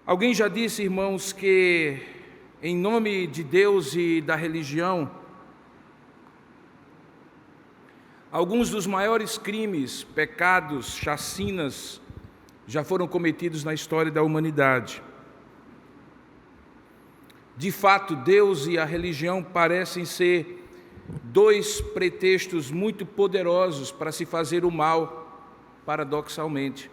Alguém já disse, irmãos, que em nome de Deus e da religião, alguns dos maiores crimes, pecados, chacinas já foram cometidos na história da humanidade. De fato, Deus e a religião parecem ser dois pretextos muito poderosos para se fazer o mal, paradoxalmente.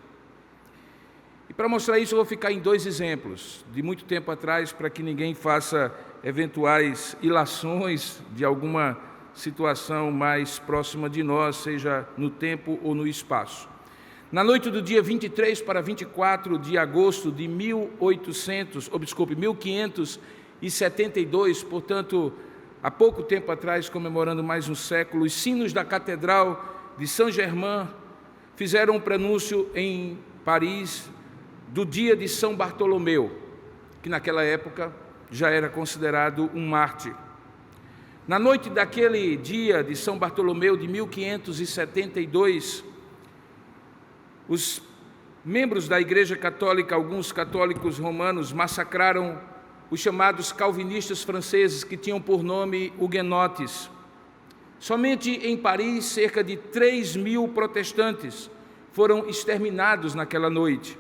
E para mostrar isso, eu vou ficar em dois exemplos, de muito tempo atrás, para que ninguém faça eventuais ilações de alguma situação mais próxima de nós, seja no tempo ou no espaço. Na noite do dia 23 para 24 de agosto de 1572, portanto, há pouco tempo atrás, comemorando mais um século, os sinos da Catedral de Saint-Germain fizeram um prenúncio em Paris do dia de São Bartolomeu, que naquela época já era considerado um mártir. Na noite daquele dia de São Bartolomeu de 1572, os membros da Igreja Católica, alguns católicos romanos, massacraram os chamados calvinistas franceses, que tinham por nome huguenotes. Somente em Paris, cerca de 3.000 protestantes foram exterminados naquela noite.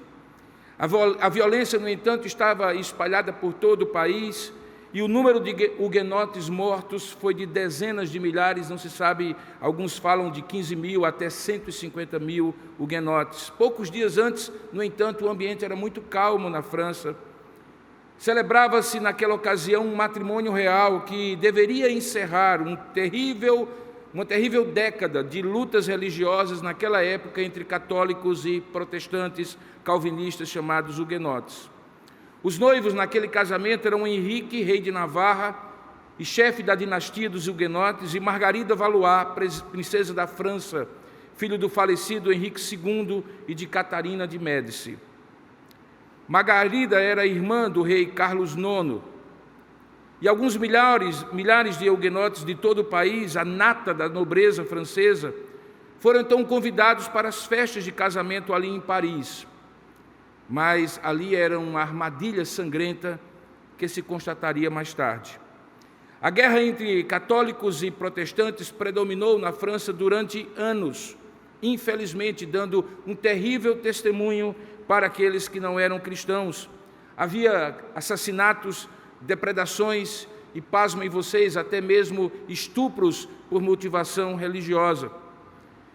A violência, no entanto, estava espalhada por todo o país e o número de huguenotes mortos foi de dezenas de milhares, não se sabe, alguns falam de 15.000 até 150.000 huguenotes. Poucos dias antes, no entanto, o ambiente era muito calmo na França. Celebrava-se naquela ocasião um matrimônio real que deveria encerrar uma terrível década de lutas religiosas naquela época entre católicos e protestantes calvinistas chamados huguenotes. Os noivos naquele casamento eram Henrique, rei de Navarra e chefe da dinastia dos huguenotes, e Margarida Valois, princesa da França, filho do falecido Henrique II e de Catarina de Médici. Margarida era irmã do rei Carlos IX, e alguns milhares de huguenotes de todo o país, a nata da nobreza francesa, foram então convidados para as festas de casamento ali em Paris. Mas ali era uma armadilha sangrenta que se constataria mais tarde. A guerra entre católicos e protestantes predominou na França durante anos, infelizmente dando um terrível testemunho para aqueles que não eram cristãos. Havia assassinatos, depredações e, pasmem vocês, até mesmo estupros por motivação religiosa.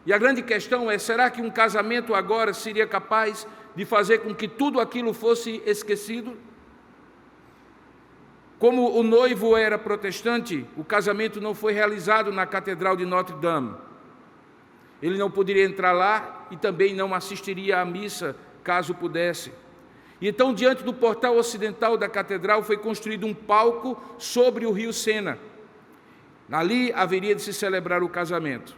E a grande questão é, será que um casamento agora seria capaz de fazer com que tudo aquilo fosse esquecido? Como o noivo era protestante, o casamento não foi realizado na Catedral de Notre-Dame. Ele não poderia entrar lá e também não assistiria à missa, caso pudesse. E então, diante do portal ocidental da catedral, foi construído um palco sobre o rio Sena. Ali haveria de se celebrar o casamento.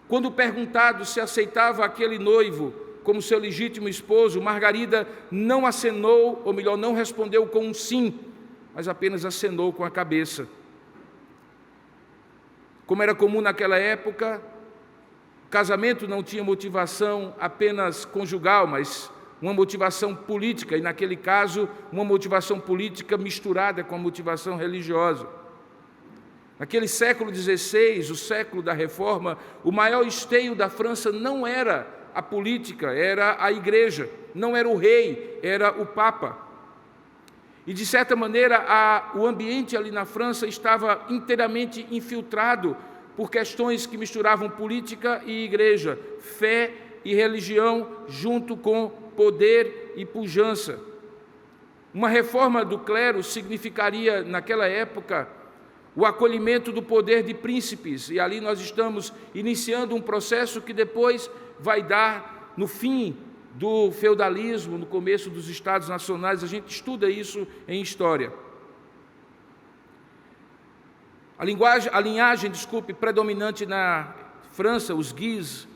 Quando perguntado se aceitava aquele noivo como seu legítimo esposo, Margarida não acenou, ou melhor, não respondeu com um sim, mas apenas acenou com a cabeça. Como era comum naquela época, o casamento não tinha motivação apenas conjugal, mas uma motivação política, e naquele caso, uma motivação política misturada com a motivação religiosa. Naquele século XVI, o século da Reforma, o maior esteio da França não era a política, era a igreja, não era o rei, era o Papa. E, de certa maneira, o ambiente ali na França estava inteiramente infiltrado por questões que misturavam política e igreja, fé e religião, junto com poder e pujança. Uma reforma do clero significaria, naquela época, o acolhimento do poder de príncipes, e ali nós estamos iniciando um processo que depois vai dar no fim do feudalismo, no começo dos Estados nacionais. A gente estuda isso em história. A linhagem predominante na França, os Guise,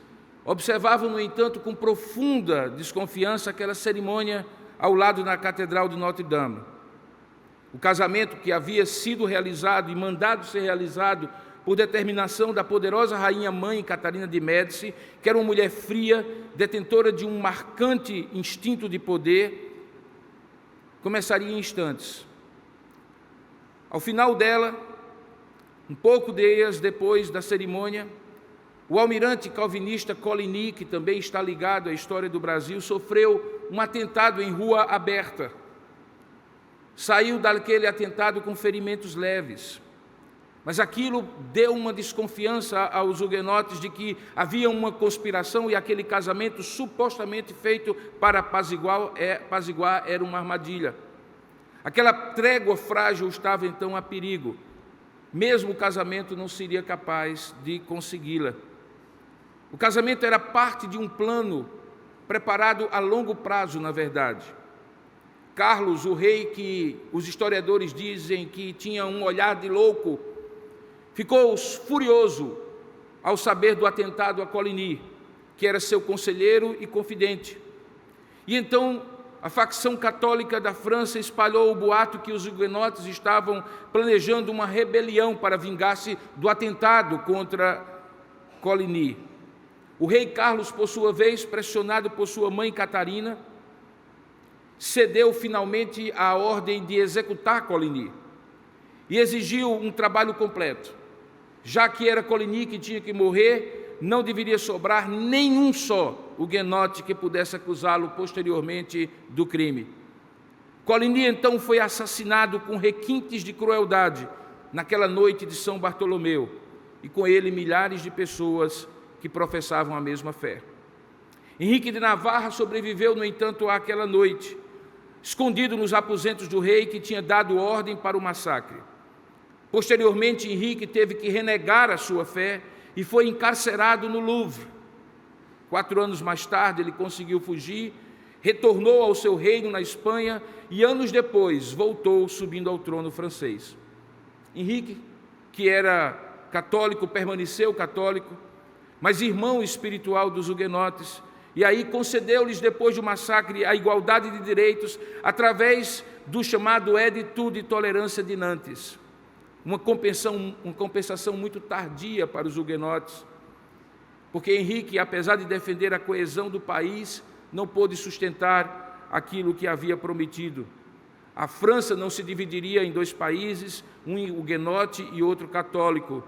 observavam, no entanto, com profunda desconfiança aquela cerimônia ao lado da Catedral de Notre-Dame. O casamento que havia sido realizado e mandado ser realizado por determinação da poderosa rainha-mãe Catarina de Médici, que era uma mulher fria, detentora de um marcante instinto de poder, começaria em instantes. Ao final dela, um pouco de dias depois da cerimônia, o almirante calvinista Coligny, que também está ligado à história do Brasil, sofreu um atentado em rua aberta. Saiu daquele atentado com ferimentos leves. Mas aquilo deu uma desconfiança aos huguenotes de que havia uma conspiração e aquele casamento supostamente feito para apaziguar era uma armadilha. Aquela trégua frágil estava então a perigo. Mesmo o casamento não seria capaz de consegui-la. O casamento era parte de um plano preparado a longo prazo, na verdade. Carlos, o rei que os historiadores dizem que tinha um olhar de louco, ficou furioso ao saber do atentado a Coligny, que era seu conselheiro e confidente. E então a facção católica da França espalhou o boato que os huguenotes estavam planejando uma rebelião para vingar-se do atentado contra Coligny. O rei Carlos, por sua vez, pressionado por sua mãe Catarina, cedeu finalmente à ordem de executar Coligny e exigiu um trabalho completo. Já que era Coligny que tinha que morrer, não deveria sobrar nenhum só huguenote que pudesse acusá-lo posteriormente do crime. Coligny então foi assassinado com requintes de crueldade naquela noite de São Bartolomeu, e com ele milhares de pessoas que professavam a mesma fé. Henrique de Navarra sobreviveu, no entanto, àquela noite, escondido nos aposentos do rei que tinha dado ordem para o massacre. Posteriormente, Henrique teve que renegar a sua fé e foi encarcerado no Louvre. 4 anos mais tarde, ele conseguiu fugir, retornou ao seu reino na Espanha e, anos depois, voltou subindo ao trono francês. Henrique, que era católico, permaneceu católico, mas irmão espiritual dos huguenotes, e aí concedeu-lhes, depois do massacre, a igualdade de direitos através do chamado Edito de Tolerância de Nantes. Uma compensação muito tardia para os huguenotes, porque Henrique, apesar de defender a coesão do país, não pôde sustentar aquilo que havia prometido. A França não se dividiria em 2 países, um huguenote e outro católico,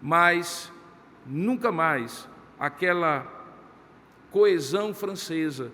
mas nunca mais aquela coesão francesa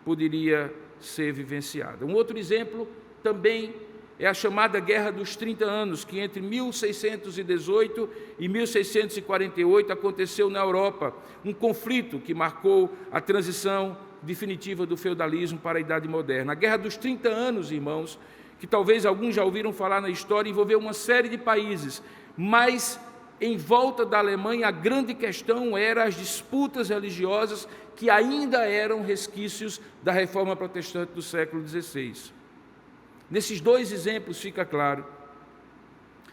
poderia ser vivenciada. Um outro exemplo também é a chamada Guerra dos 30 Anos, que entre 1618 e 1648 aconteceu na Europa, um conflito que marcou a transição definitiva do feudalismo para a Idade Moderna. A Guerra dos 30 Anos, irmãos, que talvez alguns já ouviram falar na história, envolveu uma série de países, mas em volta da Alemanha a grande questão era as disputas religiosas que ainda eram resquícios da Reforma Protestante do século XVI. Nesses 2 exemplos fica claro,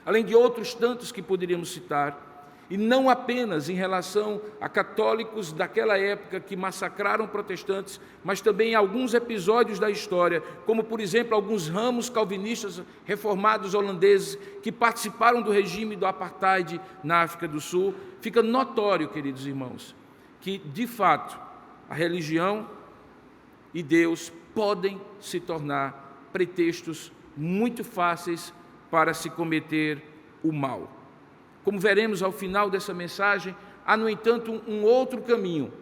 além de outros tantos que poderíamos citar, e não apenas em relação a católicos daquela época que massacraram protestantes, mas também alguns episódios da história, como, por exemplo, alguns ramos calvinistas reformados holandeses que participaram do regime do apartheid na África do Sul, fica notório, queridos irmãos, que, de fato, a religião e Deus podem se tornar pretextos muito fáceis para se cometer o mal. Como veremos ao final dessa mensagem, há, no entanto, um outro caminho,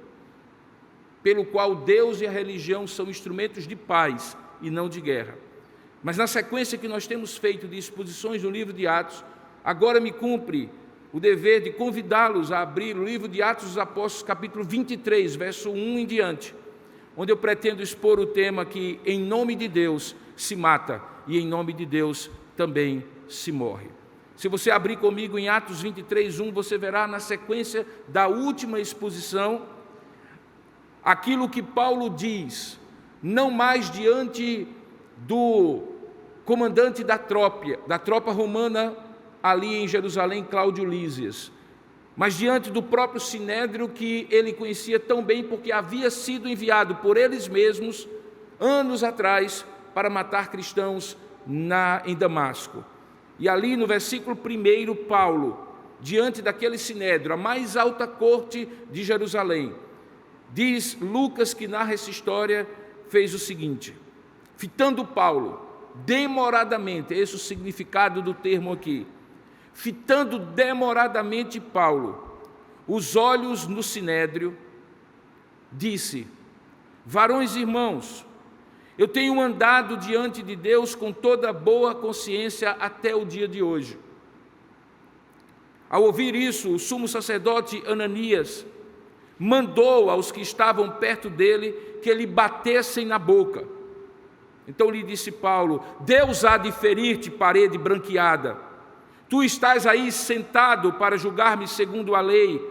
pelo qual Deus e a religião são instrumentos de paz e não de guerra. Mas na sequência que nós temos feito de exposições no livro de Atos, agora me cumpre o dever de convidá-los a abrir o livro de Atos dos Apóstolos, capítulo 23, verso 1 em diante, onde eu pretendo expor o tema que, em nome de Deus, se mata e em nome de Deus também se morre. Se você abrir comigo em Atos 23, 1, você verá na sequência da última exposição aquilo que Paulo diz, não mais diante do comandante da tropa romana ali em Jerusalém, Cláudio Lísias, mas diante do próprio Sinédrio, que ele conhecia tão bem porque havia sido enviado por eles mesmos anos atrás para matar cristãos em Damasco. E ali no versículo 1, Paulo, diante daquele Sinédrio, a mais alta corte de Jerusalém, diz Lucas, que narra essa história, fez o seguinte: fitando Paulo, demoradamente, esse é o significado do termo aqui, fitando demoradamente Paulo, os olhos no sinédrio, disse: varões e irmãos, eu tenho andado diante de Deus com toda boa consciência até o dia de hoje. Ao ouvir isso, o sumo sacerdote Ananias mandou aos que estavam perto dele que lhe batessem na boca. Então lhe disse Paulo: Deus há de ferir-te, parede branqueada. Tu estás aí sentado para julgar-me segundo a lei,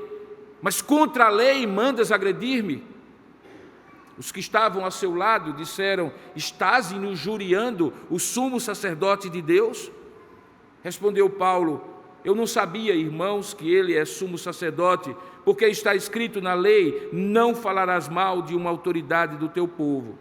mas contra a lei mandas agredir-me? Os que estavam a seu lado disseram: estás injuriando o sumo sacerdote de Deus? Respondeu Paulo: eu não sabia, irmãos, que ele é sumo sacerdote, porque está escrito na lei: não falarás mal de uma autoridade do teu povo.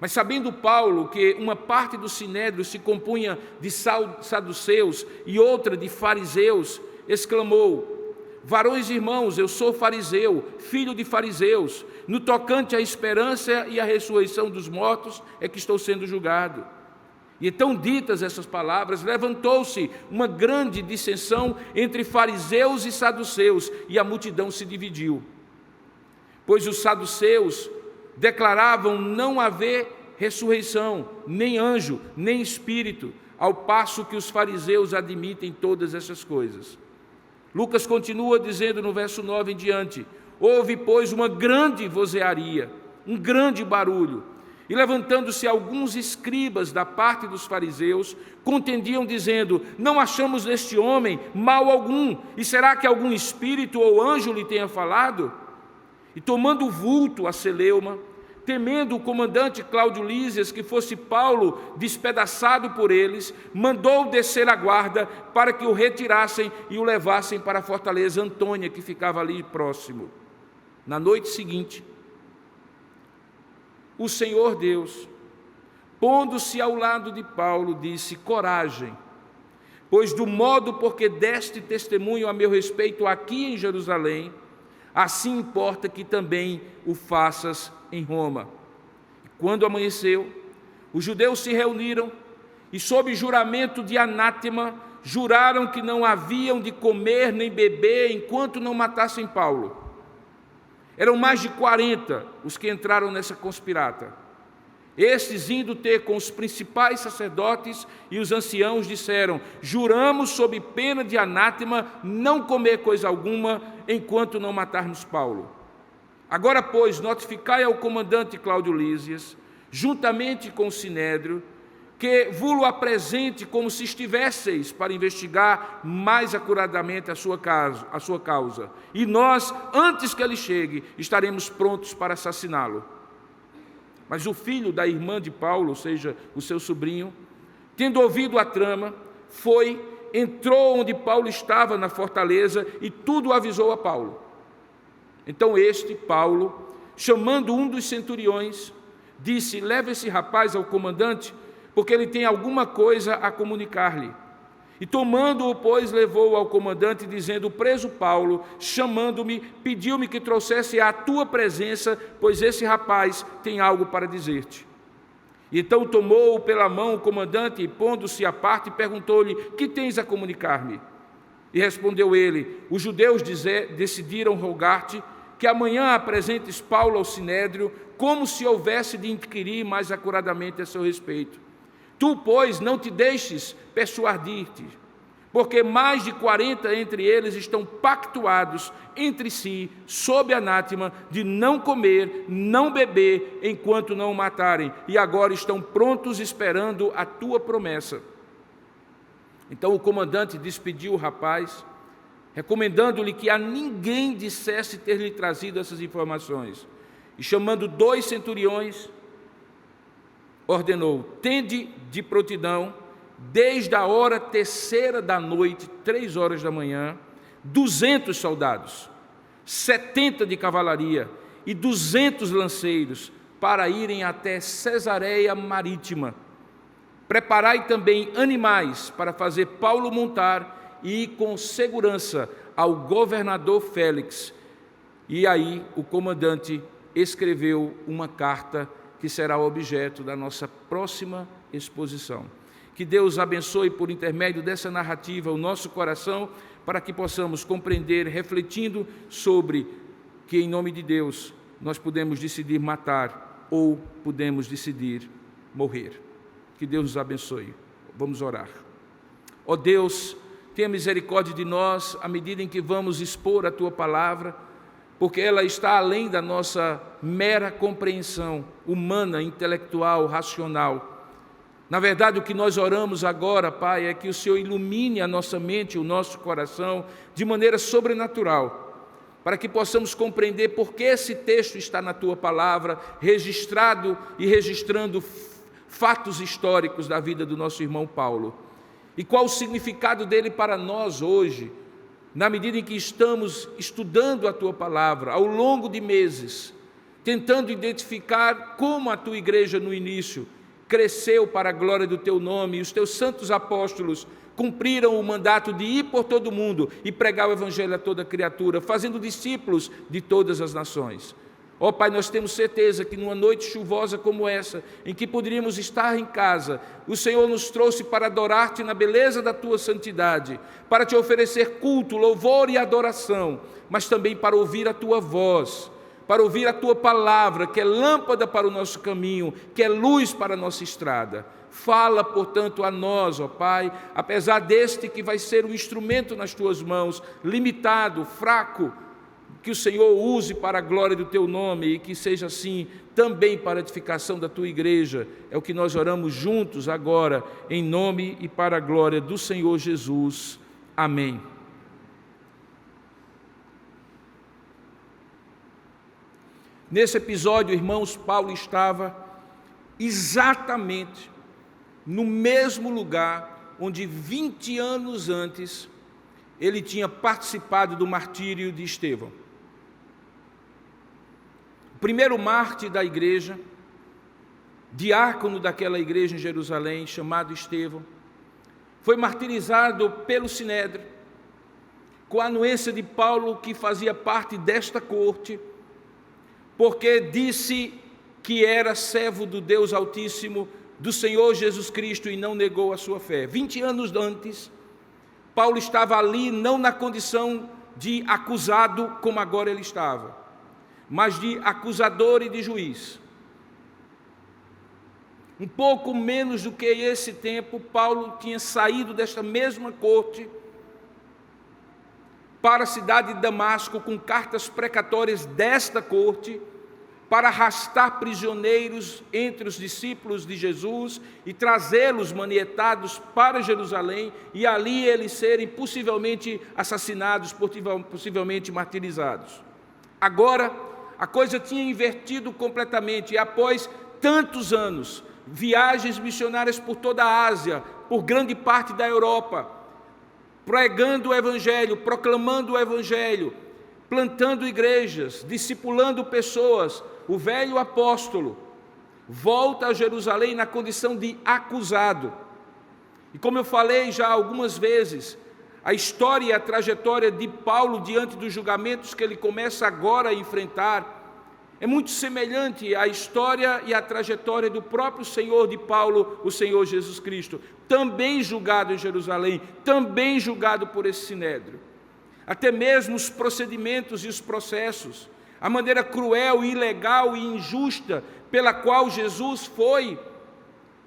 Mas sabendo Paulo que uma parte do sinédrio se compunha de saduceus e outra de fariseus, exclamou: varões e irmãos, eu sou fariseu, filho de fariseus. No tocante à esperança e à ressurreição dos mortos é que estou sendo julgado. E então, ditas essas palavras, levantou-se uma grande dissensão entre fariseus e saduceus, e a multidão se dividiu. Pois os saduceus declaravam não haver ressurreição, nem anjo, nem espírito, ao passo que os fariseus admitem todas essas coisas. Lucas continua dizendo no verso 9 em diante: houve, pois, uma grande vozearia, um grande barulho, e levantando-se alguns escribas da parte dos fariseus, contendiam dizendo: não achamos neste homem mal algum, e será que algum espírito ou anjo lhe tenha falado? E tomando o vulto a celeuma, temendo o comandante Cláudio Lísias que fosse Paulo despedaçado por eles, mandou descer a guarda para que o retirassem e o levassem para a fortaleza Antônia, que ficava ali próximo. Na noite seguinte, o Senhor Deus, pondo-se ao lado de Paulo, disse: coragem, pois do modo porque deste testemunho a meu respeito aqui em Jerusalém, assim importa que também o faças em Roma. Quando amanheceu, os judeus se reuniram e, sob juramento de anátema, juraram que não haviam de comer nem beber enquanto não matassem Paulo. Eram mais de 40 os que entraram nessa conspirata. Estes, indo ter com os principais sacerdotes e os anciãos, disseram: juramos sob pena de anátema não comer coisa alguma enquanto não matarmos Paulo. Agora, pois, notificai ao comandante Cláudio Lísias, juntamente com o sinédrio, que vos apresente como se estivesseis para investigar mais acuradamente a sua causa. E nós, antes que ele chegue, estaremos prontos para assassiná-lo. Mas o filho da irmã de Paulo, ou seja, o seu sobrinho, tendo ouvido a trama, entrou onde Paulo estava na fortaleza e tudo avisou a Paulo. Então Paulo, chamando um dos centuriões, disse: leve esse rapaz ao comandante, porque ele tem alguma coisa a comunicar-lhe. E tomando-o, pois, levou-o ao comandante, dizendo: o preso Paulo, chamando-me, pediu-me que trouxesse à tua presença, pois esse rapaz tem algo para dizer-te. E então tomou-o pela mão o comandante, e pondo-se à parte, perguntou-lhe: que tens a comunicar-me? E respondeu ele: os judeus decidiram rogar-te que amanhã apresentes Paulo ao sinédrio, como se houvesse de inquirir mais acuradamente a seu respeito. Tu, pois, não te deixes persuadir-te, porque mais de 40 entre eles estão pactuados entre si, sob anátema, de não comer, não beber, enquanto não o matarem, e agora estão prontos esperando a tua promessa. Então o comandante despediu o rapaz, recomendando-lhe que a ninguém dissesse ter lhe trazido essas informações. E chamando 2 centuriões, ordenou: tende de prontidão, desde a hora 3ª da noite, 3 horas da manhã, 200 soldados, 70 de cavalaria e 200 lanceiros, para irem até Cesareia Marítima. Preparai também animais para fazer Paulo montar e ir com segurança ao governador Félix. E aí o comandante escreveu uma carta que será objeto da nossa próxima exposição. Que Deus abençoe por intermédio dessa narrativa o nosso coração, para que possamos compreender, refletindo sobre que, em nome de Deus, nós podemos decidir matar ou podemos decidir morrer. Que Deus nos abençoe. Vamos orar. Ó Deus, tenha misericórdia de nós à medida em que vamos expor a Tua palavra, porque ela está além da nossa mera compreensão humana, intelectual, racional. Na verdade, o que nós oramos agora, Pai, é que o Senhor ilumine a nossa mente, o nosso coração, de maneira sobrenatural, para que possamos compreender por que esse texto está na Tua palavra, registrado e registrando fatos históricos da vida do nosso irmão Paulo. E qual o significado dele para nós hoje, na medida em que estamos estudando a Tua palavra, ao longo de meses, tentando identificar como a Tua igreja no início cresceu para a glória do Teu nome, e os Teus santos apóstolos cumpriram o mandato de ir por todo o mundo e pregar o Evangelho a toda criatura, fazendo discípulos de todas as nações. Ó Pai, nós temos certeza que numa noite chuvosa como essa, em que poderíamos estar em casa, o Senhor nos trouxe para adorar-Te na beleza da Tua santidade, para Te oferecer culto, louvor e adoração, mas também para ouvir a Tua voz, para ouvir a Tua palavra, que é lâmpada para o nosso caminho, que é luz para a nossa estrada. Fala, portanto, a nós, ó Pai, apesar deste que vai ser um instrumento nas Tuas mãos, limitado, fraco, que o Senhor use para a glória do Teu nome e que seja assim também para a edificação da Tua igreja. É o que nós oramos juntos agora, em nome e para a glória do Senhor Jesus. Amém. Nesse episódio, irmãos, Paulo estava exatamente no mesmo lugar onde 20 anos antes ele tinha participado do martírio de Estevão. O primeiro mártir da igreja, diácono daquela igreja em Jerusalém, chamado Estevão, foi martirizado pelo Sinédrio, com a anuência de Paulo, que fazia parte desta corte, porque disse que era servo do Deus Altíssimo, do Senhor Jesus Cristo, e não negou a sua fé. 20 anos antes, Paulo estava ali não na condição de acusado, como agora ele estava, mas de acusador e de juiz. Um pouco menos do que esse tempo, Paulo tinha saído desta mesma corte para a cidade de Damasco com cartas precatórias desta corte, para arrastar prisioneiros entre os discípulos de Jesus e trazê-los manietados para Jerusalém, e ali eles serem possivelmente assassinados, possivelmente martirizados. Agora, a coisa tinha invertido completamente, e após tantos anos, viagens missionárias por toda a Ásia, por grande parte da Europa, pregando o Evangelho, proclamando o Evangelho, plantando igrejas, discipulando pessoas, o velho apóstolo volta a Jerusalém na condição de acusado. E como eu falei já algumas vezes, a história e a trajetória de Paulo diante dos julgamentos que ele começa agora a enfrentar é muito semelhante à história e à trajetória do próprio Senhor de Paulo, o Senhor Jesus Cristo, também julgado em Jerusalém, também julgado por esse Sinédrio. Até mesmo os procedimentos e os processos, a maneira cruel, ilegal e injusta pela qual Jesus foi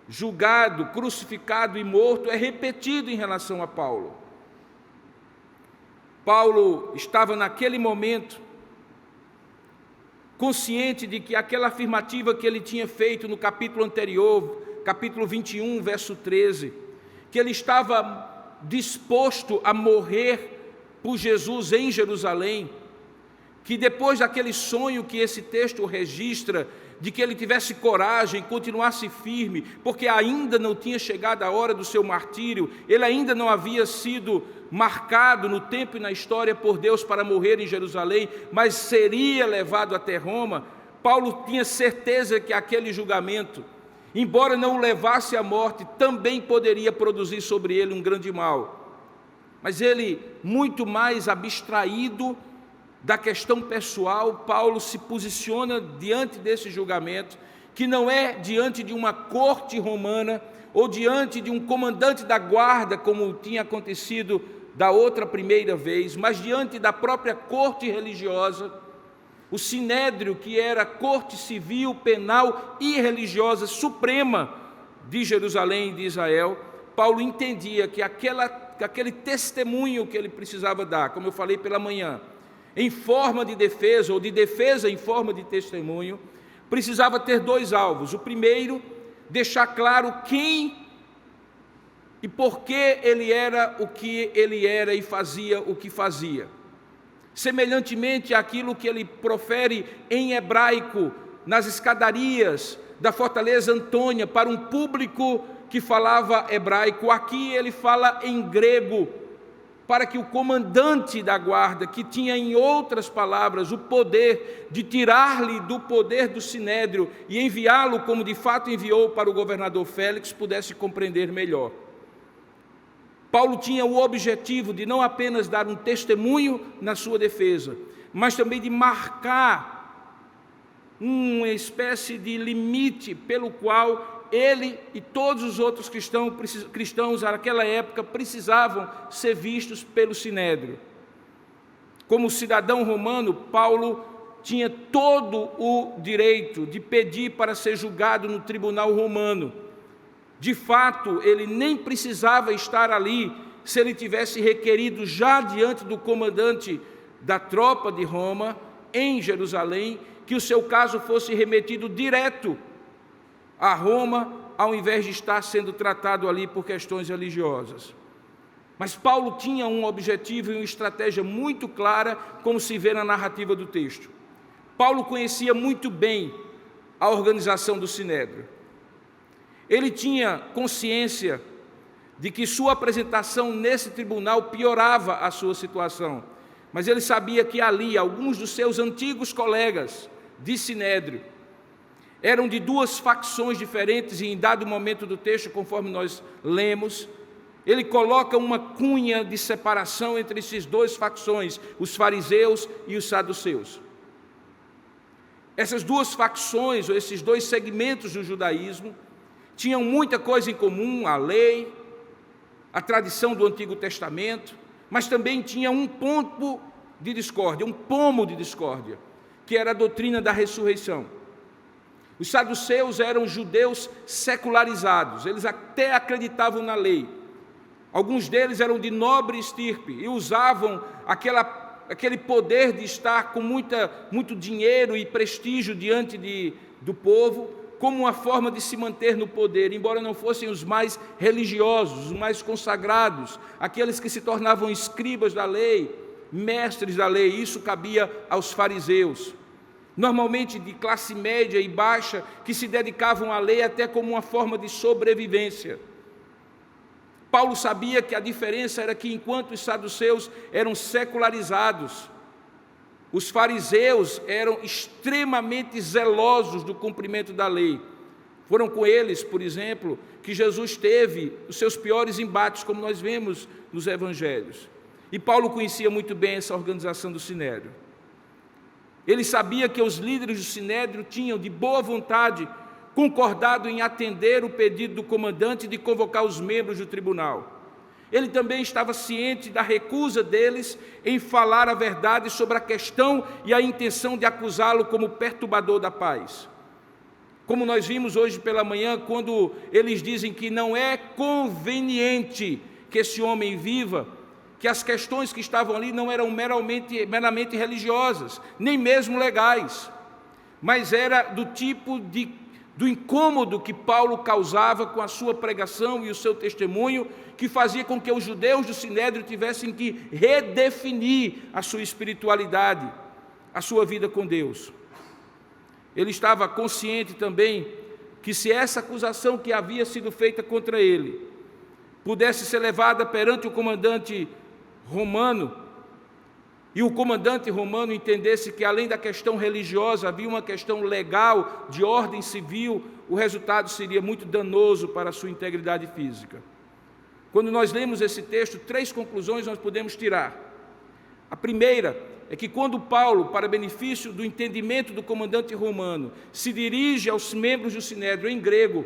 julgado, crucificado e morto, é repetido em relação a Paulo. Paulo estava naquele momento consciente de que aquela afirmativa que ele tinha feito no capítulo anterior, capítulo 21, verso 13, que ele estava disposto a morrer por Jesus em Jerusalém, que depois daquele sonho que esse texto registra, de que ele tivesse coragem, continuasse firme, porque ainda não tinha chegado a hora do seu martírio, ele ainda não havia sido marcado no tempo e na história por Deus para morrer em Jerusalém, mas seria levado até Roma. Paulo tinha certeza que aquele julgamento, embora não o levasse à morte, também poderia produzir sobre ele um grande mal. Mas ele, muito mais abstraído da questão pessoal, Paulo se posiciona diante desse julgamento que não é diante de uma corte romana ou diante de um comandante da guarda, como tinha acontecido da outra primeira vez, mas diante da própria corte religiosa, o Sinédrio, que era a corte civil, penal e religiosa suprema de Jerusalém e de Israel. Paulo entendia que aquele testemunho que ele precisava dar, como eu falei pela manhã, em forma de defesa ou de defesa em forma de testemunho, precisava ter dois alvos. O primeiro, deixar claro quem e por que ele era o que ele era e fazia o que fazia. Semelhantemente àquilo que ele profere em hebraico nas escadarias da Fortaleza Antônia para um público que falava hebraico, aqui ele fala em grego, para que o comandante da guarda, que tinha em outras palavras o poder de tirar-lhe do poder do Sinédrio e enviá-lo como de fato enviou para o governador Félix, pudesse compreender melhor. Paulo tinha o objetivo de não apenas dar um testemunho na sua defesa, mas também de marcar uma espécie de limite pelo qual ele e todos os outros cristãos naquela época precisavam ser vistos pelo Sinédrio. Como cidadão romano, Paulo tinha todo o direito de pedir para ser julgado no tribunal romano. De fato, ele nem precisava estar ali se ele tivesse requerido já diante do comandante da tropa de Roma, em Jerusalém, que o seu caso fosse remetido direto a Roma, ao invés de estar sendo tratado ali por questões religiosas. Mas Paulo tinha um objetivo e uma estratégia muito clara, como se vê na narrativa do texto. Paulo conhecia muito bem a organização do Sinédrio. Ele tinha consciência de que sua apresentação nesse tribunal piorava a sua situação, mas ele sabia que ali alguns dos seus antigos colegas de Sinédrio eram de duas facções diferentes, e em dado momento do texto, conforme nós lemos, ele coloca uma cunha de separação entre esses duas facções, os fariseus e os saduceus. Essas duas facções, ou esses dois segmentos do judaísmo, tinham muita coisa em comum: a lei, a tradição do Antigo Testamento, mas também tinha um ponto de discórdia, um pomo de discórdia, que era a doutrina da ressurreição. Os saduceus eram judeus secularizados, eles até acreditavam na lei. Alguns deles eram de nobre estirpe e usavam aquele poder de estar com muito dinheiro e prestígio diante do povo, como uma forma de se manter no poder, embora não fossem os mais religiosos, os mais consagrados, aqueles que se tornavam escribas da lei, mestres da lei. Isso cabia aos fariseus, normalmente de classe média e baixa, que se dedicavam à lei até como uma forma de sobrevivência. Paulo sabia que a diferença era que, enquanto os saduceus eram secularizados, os fariseus eram extremamente zelosos do cumprimento da lei. Foram com eles, por exemplo, que Jesus teve os seus piores embates, como nós vemos nos evangelhos. E Paulo conhecia muito bem essa organização do Sinédrio. Ele sabia que os líderes do Sinédrio tinham, de boa vontade, concordado em atender o pedido do comandante de convocar os membros do tribunal. Ele também estava ciente da recusa deles em falar a verdade sobre a questão e a intenção de acusá-lo como perturbador da paz. Como nós vimos hoje pela manhã, quando eles dizem que não é conveniente que esse homem viva, que as questões que estavam ali não eram meramente religiosas, nem mesmo legais, mas era do tipo do incômodo que Paulo causava com a sua pregação e o seu testemunho, que fazia com que os judeus do Sinédrio tivessem que redefinir a sua espiritualidade, a sua vida com Deus. Ele estava consciente também que, se essa acusação que havia sido feita contra ele pudesse ser levada perante o comandante romano, e o comandante romano entendesse que, além da questão religiosa, havia uma questão legal, de ordem civil, o resultado seria muito danoso para a sua integridade física. Quando nós lemos esse texto, 3 conclusões nós podemos tirar. A primeira é que quando Paulo, para benefício do entendimento do comandante romano, se dirige aos membros do Sinédrio em grego,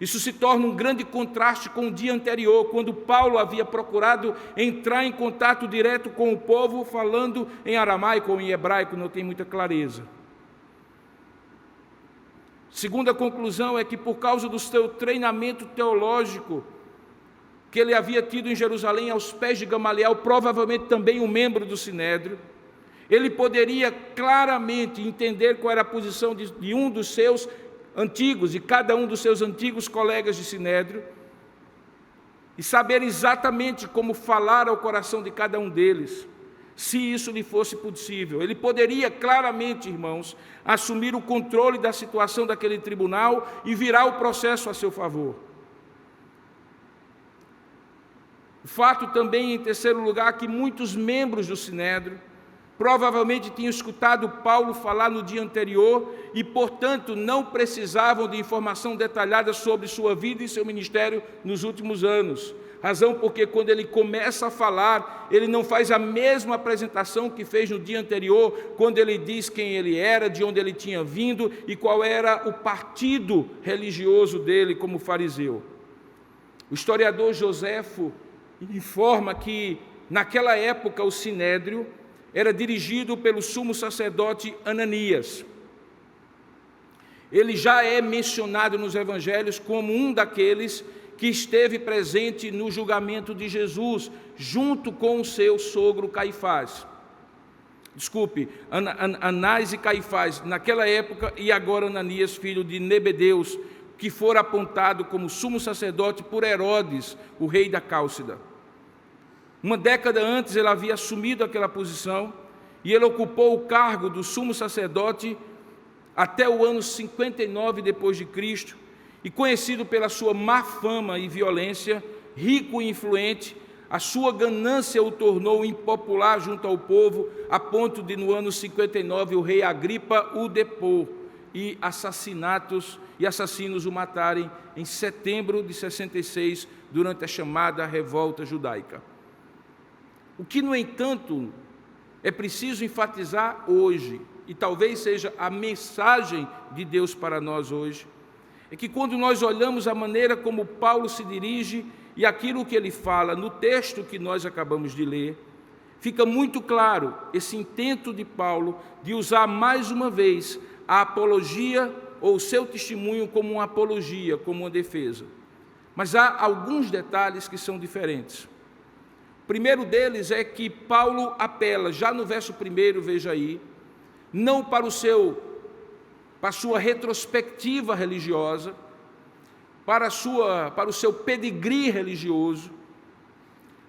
isso se torna um grande contraste com o dia anterior, quando Paulo havia procurado entrar em contato direto com o povo, falando em aramaico ou em hebraico, não tem muita clareza. Segunda conclusão é que, por causa do seu treinamento teológico que ele havia tido em Jerusalém, aos pés de Gamaliel, provavelmente também um membro do Sinédrio, ele poderia claramente entender qual era a posição de um dos seus antigos, de cada um dos seus antigos colegas de Sinédrio, e saber exatamente como falar ao coração de cada um deles, se isso lhe fosse possível. Ele poderia claramente, irmãos, assumir o controle da situação daquele tribunal e virar o processo a seu favor. O fato também, em terceiro lugar, que muitos membros do Sinédrio provavelmente tinham escutado Paulo falar no dia anterior e, portanto, não precisavam de informação detalhada sobre sua vida e seu ministério nos últimos anos. Razão porque, quando ele começa a falar, ele não faz a mesma apresentação que fez no dia anterior, quando ele diz quem ele era, de onde ele tinha vindo e qual era o partido religioso dele como fariseu. O historiador Joséfo informa que, naquela época, o Sinédrio era dirigido pelo sumo sacerdote Ananias. Ele já é mencionado nos evangelhos como um daqueles que esteve presente no julgamento de Jesus, junto com o seu sogro Caifás. Anás e Caifás, naquela época, e agora Ananias, filho de Nebedeus, que fora apontado como sumo sacerdote por Herodes, o rei da Cálcida. Uma década antes ele havia assumido aquela posição e ele ocupou o cargo do sumo sacerdote até o ano 59 depois de Cristo, e conhecido pela sua má fama e violência, rico e influente, a sua ganância o tornou impopular junto ao povo, a ponto de no ano 59 o rei Agripa o depor e assassinos o matarem em setembro de 66 durante a chamada revolta judaica. O que, no entanto, é preciso enfatizar hoje, e talvez seja a mensagem de Deus para nós hoje, é que quando nós olhamos a maneira como Paulo se dirige e aquilo que ele fala no texto que nós acabamos de ler, fica muito claro esse intento de Paulo de usar mais uma vez a apologia ou o seu testemunho como uma apologia, como uma defesa. Mas há alguns detalhes que são diferentes. O primeiro deles é que Paulo apela, já no verso 1, veja aí, não para a sua retrospectiva religiosa, para o seu pedigree religioso,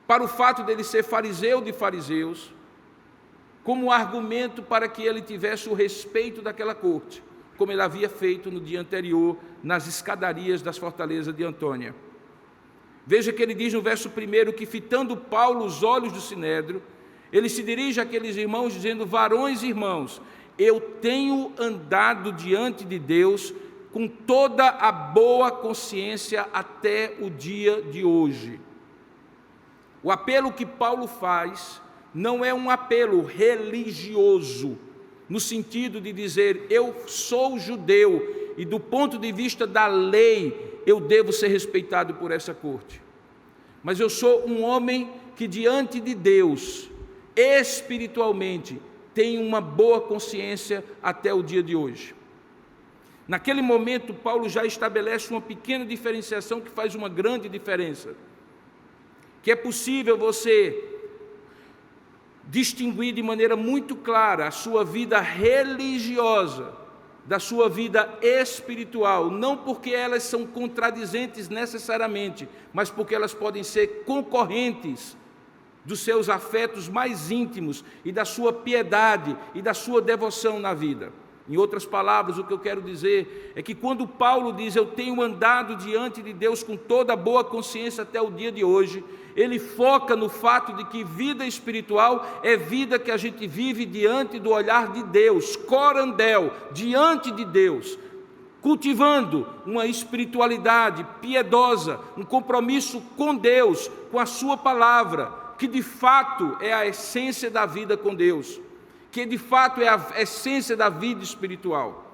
para o fato dele ser fariseu de fariseus, como argumento para que ele tivesse o respeito daquela corte, como ele havia feito no dia anterior nas escadarias das fortalezas de Antônia. Veja que ele diz no verso 1 que, fitando Paulo os olhos do Sinédrio, ele se dirige àqueles irmãos dizendo: varões e irmãos, eu tenho andado diante de Deus com toda a boa consciência até o dia de hoje. O apelo que Paulo faz não é um apelo religioso, no sentido de dizer, eu sou judeu e do ponto de vista da lei eu devo ser respeitado por essa corte. Mas eu sou um homem que diante de Deus, espiritualmente, tem uma boa consciência até o dia de hoje. Naquele momento, Paulo já estabelece uma pequena diferenciação que faz uma grande diferença. Que é possível você distinguir de maneira muito clara a sua vida religiosa da sua vida espiritual, não porque elas são contradizentes necessariamente, mas porque elas podem ser concorrentes dos seus afetos mais íntimos e da sua piedade e da sua devoção na vida. Em outras palavras, o que eu quero dizer é que quando Paulo diz, eu tenho andado diante de Deus com toda a boa consciência até o dia de hoje, ele foca no fato de que vida espiritual é vida que a gente vive diante do olhar de Deus, corandel, diante de Deus, cultivando uma espiritualidade piedosa, um compromisso com Deus, com a sua palavra, que de fato é a essência da vida com Deus, que de fato é a essência da vida espiritual.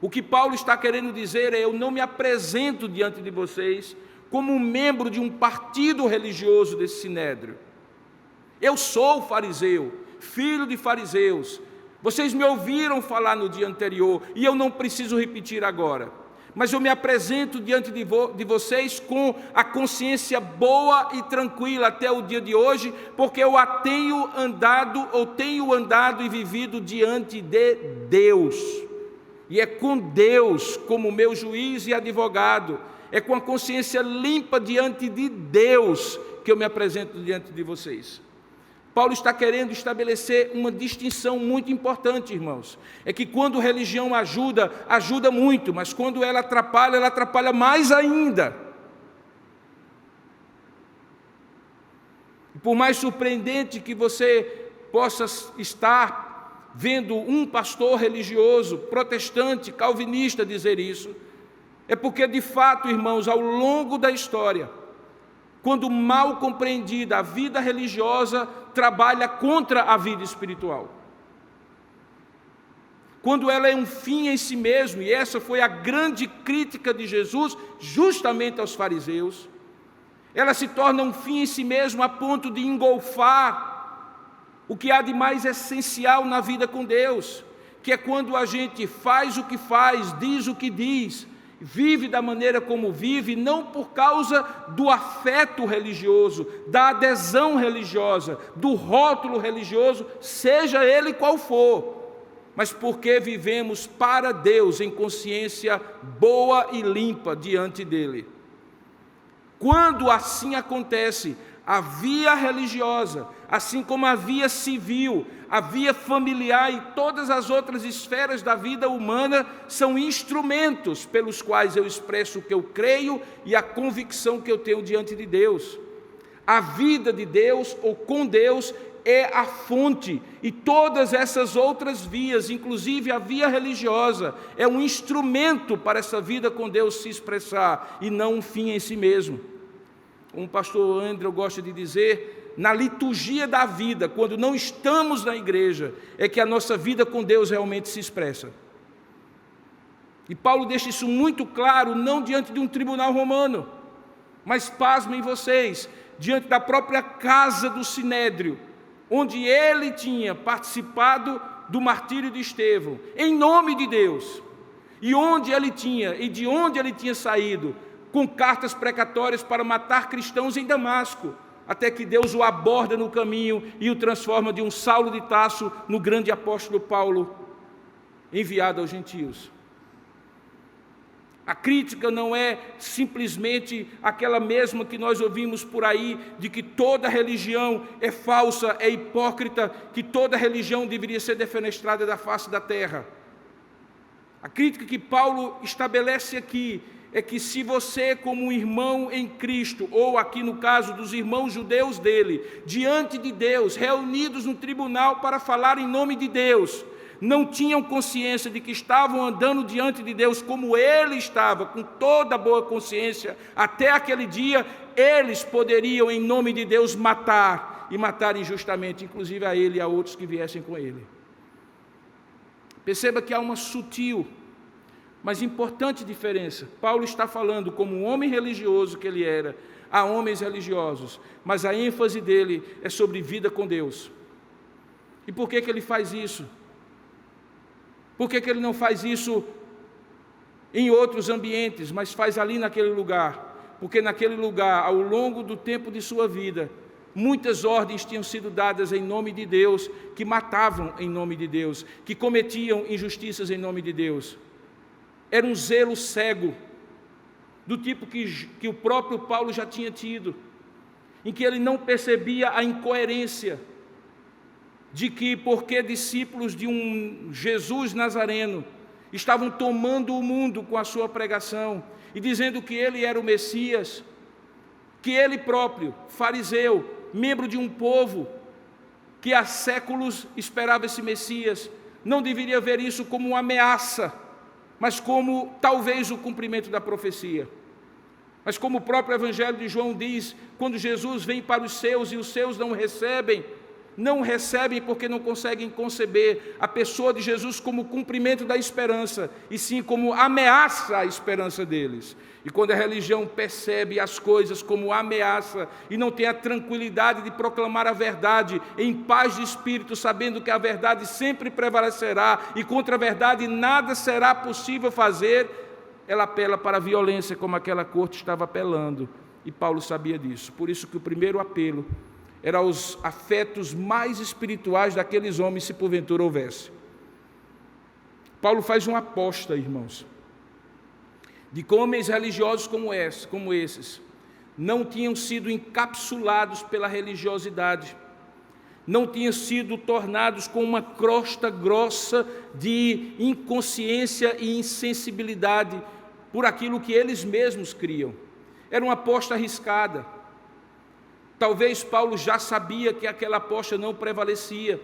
O que Paulo está querendo dizer é: eu não me apresento diante de vocês como um membro de um partido religioso desse sinédrio. Eu sou fariseu, filho de fariseus. Vocês me ouviram falar no dia anterior e eu não preciso repetir agora. Mas eu me apresento diante de vocês com a consciência boa e tranquila até o dia de hoje, porque eu tenho andado e vivido diante de Deus. E é com Deus como meu juiz e advogado, é com a consciência limpa diante de Deus que eu me apresento diante de vocês. Paulo está querendo estabelecer uma distinção muito importante, irmãos. É que quando religião ajuda, ajuda muito, mas quando ela atrapalha mais ainda. E por mais surpreendente que você possa estar vendo um pastor religioso, protestante, calvinista dizer isso, é porque de fato, irmãos, ao longo da história, quando mal compreendida, a vida religiosa trabalha contra a vida espiritual. Quando ela é um fim em si mesmo, e essa foi a grande crítica de Jesus, justamente aos fariseus, ela se torna um fim em si mesmo a ponto de engolfar o que há de mais essencial na vida com Deus, que é quando a gente faz o que faz, diz o que diz, vive da maneira como vive, não por causa do afeto religioso, da adesão religiosa, do rótulo religioso, seja ele qual for, mas porque vivemos para Deus em consciência boa e limpa diante dele. Quando assim acontece, a via religiosa, assim como a via civil, a via familiar e todas as outras esferas da vida humana são instrumentos pelos quais eu expresso o que eu creio e a convicção que eu tenho diante de Deus. A vida de Deus ou com Deus é a fonte, e todas essas outras vias, inclusive a via religiosa, é um instrumento para essa vida com Deus se expressar e não um fim em si mesmo. Um pastor Andrew gosta de dizer, na liturgia da vida, quando não estamos na igreja, é que a nossa vida com Deus realmente se expressa. E Paulo deixa isso muito claro, não diante de um tribunal romano, mas pasmem vocês, diante da própria casa do Sinédrio, onde ele tinha participado do martírio de Estevão, em nome de Deus, e de onde ele tinha saído, com cartas precatórias para matar cristãos em Damasco, até que Deus o aborda no caminho e o transforma de um Saulo de Tarso no grande apóstolo Paulo, enviado aos gentios. A crítica não é simplesmente aquela mesma que nós ouvimos por aí, de que toda religião é falsa, é hipócrita, que toda religião deveria ser defenestrada da face da terra. A crítica que Paulo estabelece aqui é que se você, como um irmão em Cristo, ou aqui no caso dos irmãos judeus dele, diante de Deus, reunidos no tribunal para falar em nome de Deus, não tinham consciência de que estavam andando diante de Deus como ele estava, com toda a boa consciência, até aquele dia, eles poderiam, em nome de Deus, matar, e matar injustamente, inclusive a ele e a outros que viessem com ele. Perceba que há uma sutil, mas importante diferença. Paulo está falando como um homem religioso que ele era, a homens religiosos, mas a ênfase dele é sobre vida com Deus. E por que ele faz isso? Por que ele não faz isso em outros ambientes, mas faz ali naquele lugar? Porque naquele lugar, ao longo do tempo de sua vida, muitas ordens tinham sido dadas em nome de Deus, que matavam em nome de Deus, que cometiam injustiças em nome de Deus. Era um zelo cego, do tipo que o próprio Paulo já tinha tido, em que ele não percebia a incoerência de que, porque discípulos de um Jesus Nazareno estavam tomando o mundo com a sua pregação e dizendo que ele era o Messias, que ele próprio, fariseu, membro de um povo que há séculos esperava esse Messias, não deveria ver isso como uma ameaça, mas como talvez o cumprimento da profecia. Mas como o próprio Evangelho de João diz, quando Jesus vem para os seus e os seus não recebem porque não conseguem conceber a pessoa de Jesus como cumprimento da esperança, e sim como ameaça à esperança deles. E quando a religião percebe as coisas como ameaça e não tem a tranquilidade de proclamar a verdade em paz de espírito, sabendo que a verdade sempre prevalecerá e contra a verdade nada será possível fazer, ela apela para a violência, como aquela corte estava apelando. E Paulo sabia disso. Por isso que o primeiro apelo era aos afetos mais espirituais daqueles homens, se porventura houvesse. Paulo faz uma aposta, irmãos, de que homens religiosos como esses não tinham sido encapsulados pela religiosidade, não tinham sido tornados com uma crosta grossa de inconsciência e insensibilidade por aquilo que eles mesmos criam. Era uma aposta arriscada. Talvez Paulo já sabia que aquela aposta não prevalecia,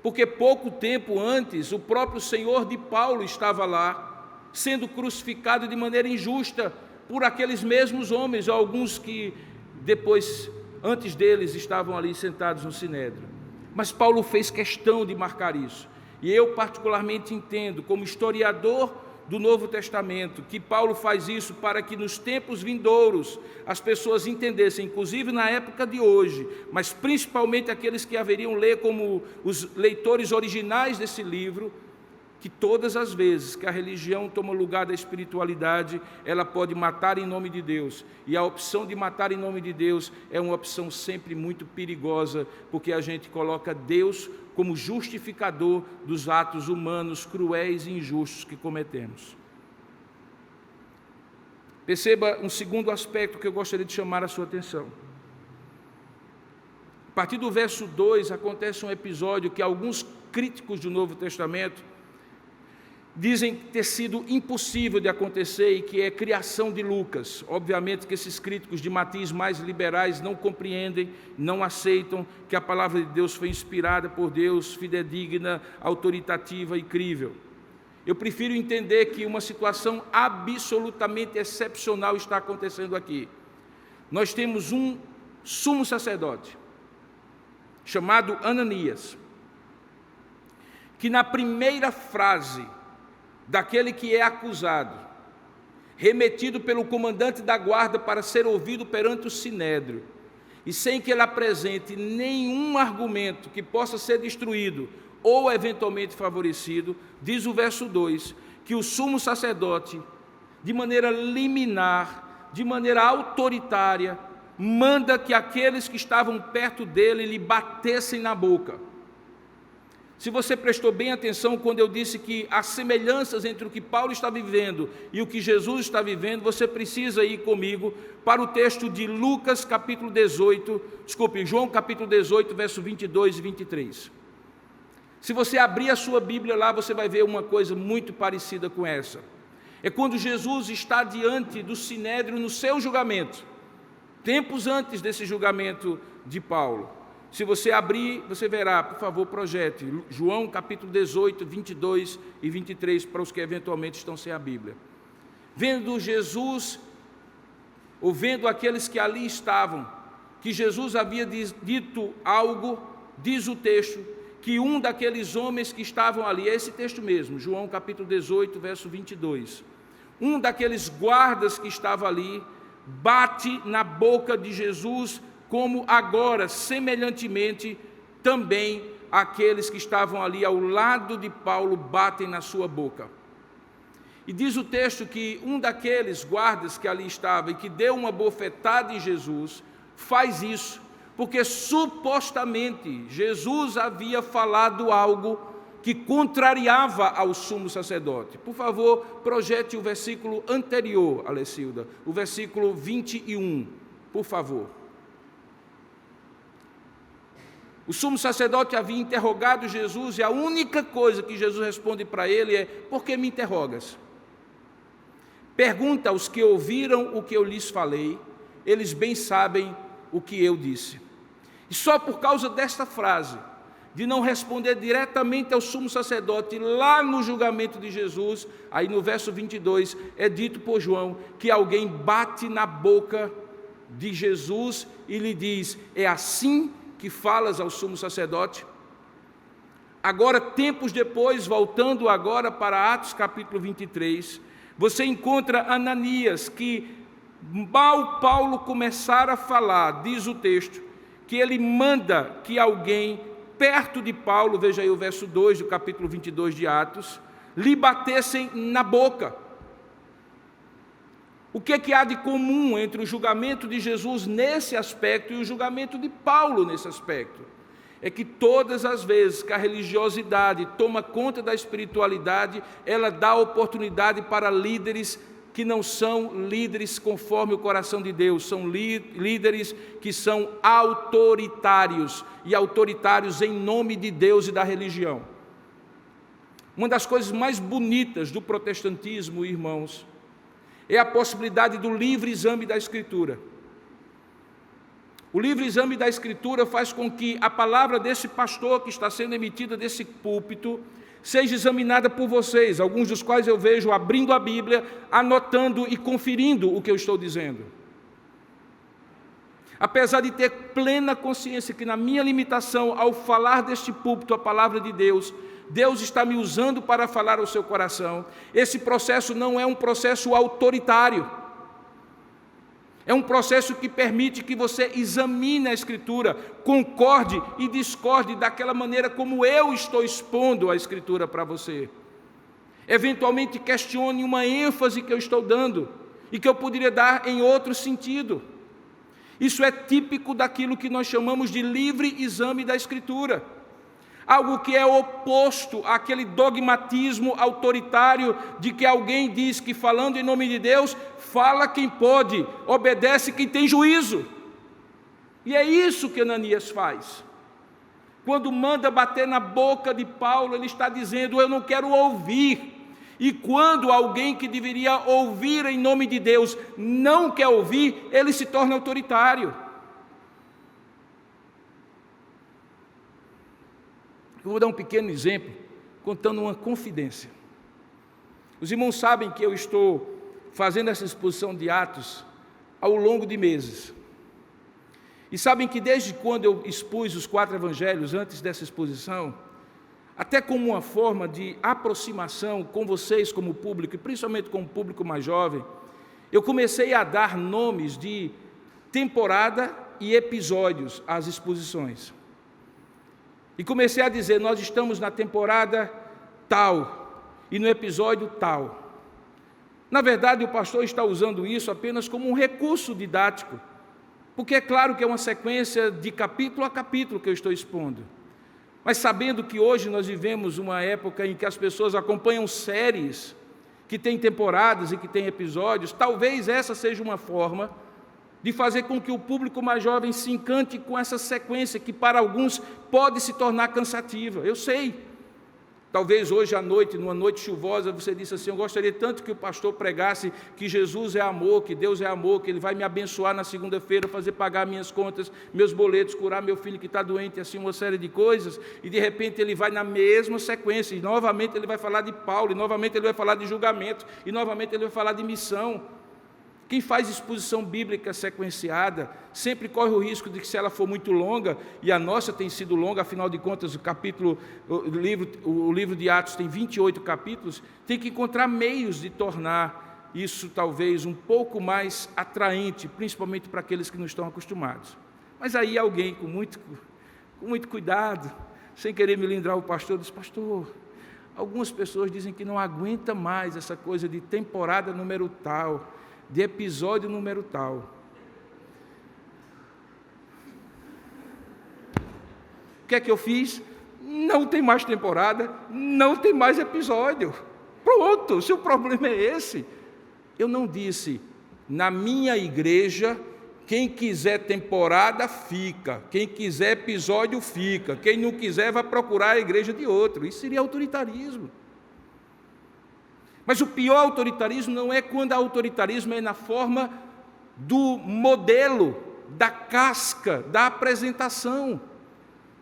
porque pouco tempo antes o próprio Senhor de Paulo estava lá, sendo crucificado de maneira injusta por aqueles mesmos homens, alguns que depois, antes deles, estavam ali sentados no sinédrio. Mas Paulo fez questão de marcar isso, e eu particularmente entendo, como historiador do Novo Testamento, que Paulo faz isso para que nos tempos vindouros as pessoas entendessem, inclusive na época de hoje, mas principalmente aqueles que haveriam ler como os leitores originais desse livro, que todas as vezes que a religião toma lugar da espiritualidade, ela pode matar em nome de Deus, e a opção de matar em nome de Deus é uma opção sempre muito perigosa, porque a gente coloca Deus como justificador dos atos humanos cruéis e injustos que cometemos. Perceba um segundo aspecto que eu gostaria de chamar a sua atenção. A partir do verso 2 acontece um episódio que alguns críticos do Novo Testamento dizem ter sido impossível de acontecer, e que é a criação de Lucas. Obviamente que esses críticos de matiz mais liberais não compreendem, não aceitam que a palavra de Deus foi inspirada por Deus, fidedigna, autoritativa e crível. Eu prefiro entender que uma situação absolutamente excepcional está acontecendo aqui. Nós temos um sumo sacerdote, chamado Ananias, que na primeira frase daquele que é acusado, remetido pelo comandante da guarda para ser ouvido perante o sinédrio, e sem que ele apresente nenhum argumento que possa ser destruído ou eventualmente favorecido, diz o verso 2, que o sumo sacerdote, de maneira liminar, de maneira autoritária, manda que aqueles que estavam perto dele lhe batessem na boca. Se você prestou bem atenção quando eu disse que há semelhanças entre o que Paulo está vivendo e o que Jesus está vivendo, você precisa ir comigo para o texto de João capítulo 18, verso 22 e 23. Se você abrir a sua Bíblia lá, você vai ver uma coisa muito parecida com essa. É quando Jesus está diante do sinédrio no seu julgamento, tempos antes desse julgamento de Paulo. Se você abrir, você verá, por favor, projete, João capítulo 18, 22 e 23, para os que eventualmente estão sem a Bíblia. Vendo Jesus, ou vendo aqueles que ali estavam, que Jesus havia dito algo, diz o texto, que um daqueles homens que estavam ali, é esse texto mesmo, João capítulo 18, verso 22, um daqueles guardas que estava ali, bate na boca de Jesus, como agora, semelhantemente, também aqueles que estavam ali ao lado de Paulo batem na sua boca. E diz o texto que um daqueles guardas que ali estava e que deu uma bofetada em Jesus, faz isso, porque supostamente Jesus havia falado algo que contrariava ao sumo sacerdote. Por favor, projete o versículo anterior, Alessilda, o versículo 21, por favor. O sumo sacerdote havia interrogado Jesus, e a única coisa que Jesus responde para ele é: por que me interrogas? Pergunta aos que ouviram o que eu lhes falei, eles bem sabem o que eu disse. E só por causa desta frase, de não responder diretamente ao sumo sacerdote lá no julgamento de Jesus, aí no verso 22 é dito por João que alguém bate na boca de Jesus e lhe diz: é assim que falas ao sumo sacerdote? Agora, tempos depois, voltando agora para Atos capítulo 23, você encontra Ananias, que mal Paulo começar a falar, diz o texto, que ele manda que alguém perto de Paulo, veja aí o verso 2 do capítulo 22 de Atos, lhe batessem na boca. O que é que há de comum entre o julgamento de Jesus nesse aspecto e o julgamento de Paulo nesse aspecto? É que todas as vezes que a religiosidade toma conta da espiritualidade, ela dá oportunidade para líderes que não são líderes conforme o coração de Deus, são líderes que são autoritários, e autoritários em nome de Deus e da religião. Uma das coisas mais bonitas do protestantismo, irmãos, é a possibilidade do livre exame da Escritura. O livre exame da Escritura faz com que a palavra desse pastor que está sendo emitida desse púlpito seja examinada por vocês, alguns dos quais eu vejo abrindo a Bíblia, anotando e conferindo o que eu estou dizendo. Apesar de ter plena consciência que na minha limitação, ao falar deste púlpito a palavra de Deus, Deus está me usando para falar ao seu coração, esse processo não é um processo autoritário. É um processo que permite que você examine a Escritura, concorde e discorde daquela maneira como eu estou expondo a Escritura para você. Eventualmente questione uma ênfase que eu estou dando e que eu poderia dar em outro sentido. Isso é típico daquilo que nós chamamos de livre exame da Escritura. Algo que é oposto àquele dogmatismo autoritário de que alguém diz que falando em nome de Deus, fala quem pode, obedece quem tem juízo. E é isso que Ananias faz. Quando manda bater na boca de Paulo, ele está dizendo: eu não quero ouvir. E quando alguém que deveria ouvir em nome de Deus não quer ouvir, ele se torna autoritário. Eu vou dar um pequeno exemplo, contando uma confidência. Os irmãos sabem que eu estou fazendo essa exposição de Atos ao longo de meses. E sabem que desde quando eu expus os 4 evangelhos, antes dessa exposição, até como uma forma de aproximação com vocês como público, e principalmente com o público mais jovem, eu comecei a dar nomes de temporada e episódios às exposições. E comecei a dizer: nós estamos na temporada tal e no episódio tal. Na verdade, o pastor está usando isso apenas como um recurso didático, porque é claro que é uma sequência de capítulo a capítulo que eu estou expondo. Mas sabendo que hoje nós vivemos uma época em que as pessoas acompanham séries que têm temporadas e que têm episódios, talvez essa seja uma forma de fazer com que o público mais jovem se encante com essa sequência, que para alguns pode se tornar cansativa. Eu sei. Talvez hoje à noite, numa noite chuvosa, você disse assim: eu gostaria tanto que o pastor pregasse que Jesus é amor, que Deus é amor, que Ele vai me abençoar na segunda-feira, fazer pagar minhas contas, meus boletos, curar meu filho que está doente, assim, uma série de coisas, e de repente ele vai na mesma sequência, e novamente ele vai falar de Paulo, e novamente ele vai falar de julgamento, e novamente ele vai falar de missão. Quem faz exposição bíblica sequenciada sempre corre o risco de que, se ela for muito longa, e a nossa tem sido longa, afinal de contas o livro de Atos tem 28 capítulos, tem que encontrar meios de tornar isso talvez um pouco mais atraente, principalmente para aqueles que não estão acostumados. Mas aí alguém com muito cuidado, sem querer melindrar o pastor, diz: pastor, algumas pessoas dizem que não aguenta mais essa coisa de temporada número tal, de episódio número tal. O que é que eu fiz? Não tem mais temporada, não tem mais episódio. Pronto, se o problema é esse. Eu não disse: na minha igreja, quem quiser temporada, fica. Quem quiser episódio, fica. Quem não quiser, vai procurar a igreja de outro. Isso seria autoritarismo. Mas o pior autoritarismo não é quando o autoritarismo é na forma do modelo, da casca, da apresentação.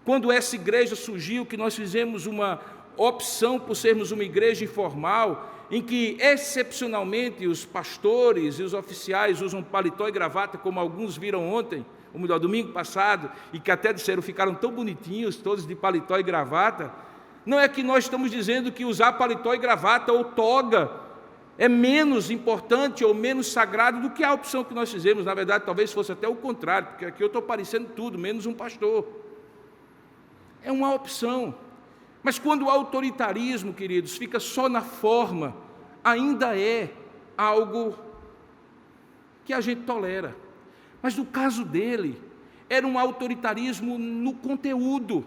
Quando essa igreja surgiu, que nós fizemos uma opção por sermos uma igreja informal, em que excepcionalmente os pastores e os oficiais usam paletó e gravata, como alguns viram ontem, ou melhor, domingo passado, e que até disseram, ficaram tão bonitinhos, todos de paletó e gravata. Não é que nós estamos dizendo que usar paletó e gravata ou toga é menos importante ou menos sagrado do que a opção que nós fizemos. Na verdade, talvez fosse até o contrário, porque aqui eu estou parecendo tudo, menos um pastor. É uma opção. Mas quando o autoritarismo, queridos, fica só na forma, ainda é algo que a gente tolera. Mas no caso dele, era um autoritarismo no conteúdo.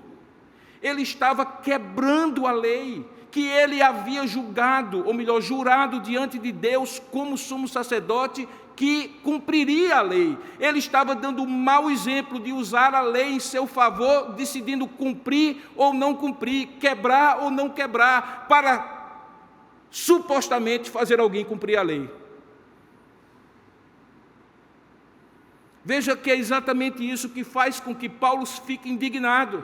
Ele estava quebrando a lei que ele havia julgado, ou melhor, jurado diante de Deus como sumo sacerdote que cumpriria a lei. Ele estava dando um mau exemplo de usar a lei em seu favor, decidindo cumprir ou não cumprir, quebrar ou não quebrar, para supostamente fazer alguém cumprir a lei. Veja que é exatamente isso que faz com que Paulo fique indignado.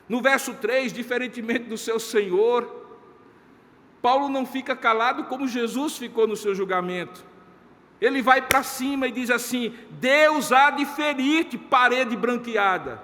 No verso 3, diferentemente do seu Senhor, Paulo não fica calado como Jesus ficou no seu julgamento. Ele vai para cima e diz assim: Deus há de ferir-te, parede branqueada.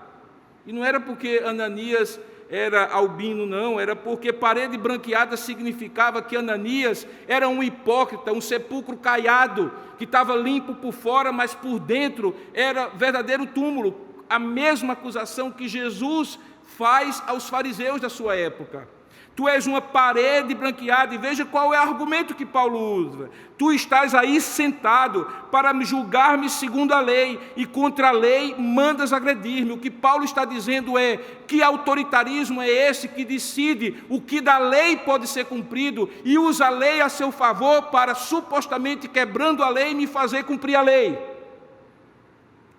E não era porque Ananias era albino, não, era porque parede branqueada significava que Ananias era um hipócrita, um sepulcro caiado, que estava limpo por fora, mas por dentro era verdadeiro túmulo. A mesma acusação que Jesus faz aos fariseus da sua época. Tu és uma parede branqueada, e veja qual é o argumento que Paulo usa. Tu estás aí sentado para me julgar-me segundo a lei, e contra a lei mandas agredir-me. O que Paulo está dizendo é: que autoritarismo é esse que decide o que da lei pode ser cumprido e usa a lei a seu favor para, supostamente quebrando a lei, me fazer cumprir a lei?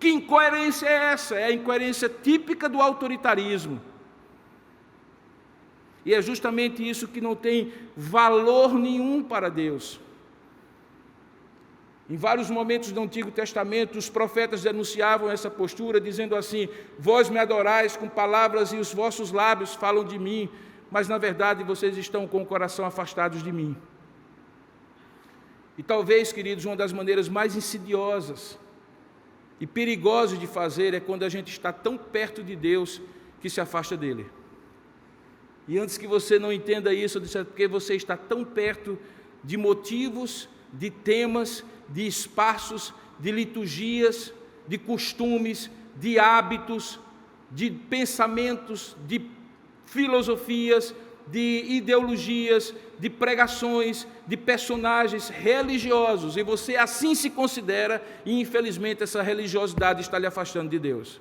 Que incoerência é essa? É a incoerência típica do autoritarismo. E é justamente isso que não tem valor nenhum para Deus. Em vários momentos do Antigo Testamento, os profetas denunciavam essa postura, dizendo assim: vós me adorais com palavras e os vossos lábios falam de mim, mas na verdade vocês estão com o coração afastados de mim. E talvez, queridos, uma das maneiras mais insidiosas e perigosas de fazer é quando a gente está tão perto de Deus que se afasta dele. E antes que você não entenda isso, eu disse: é porque você está tão perto de motivos, de temas, de espaços, de liturgias, de costumes, de hábitos, de pensamentos, de filosofias, de ideologias, de pregações, de personagens religiosos, e você assim se considera, e infelizmente essa religiosidade está lhe afastando de Deus.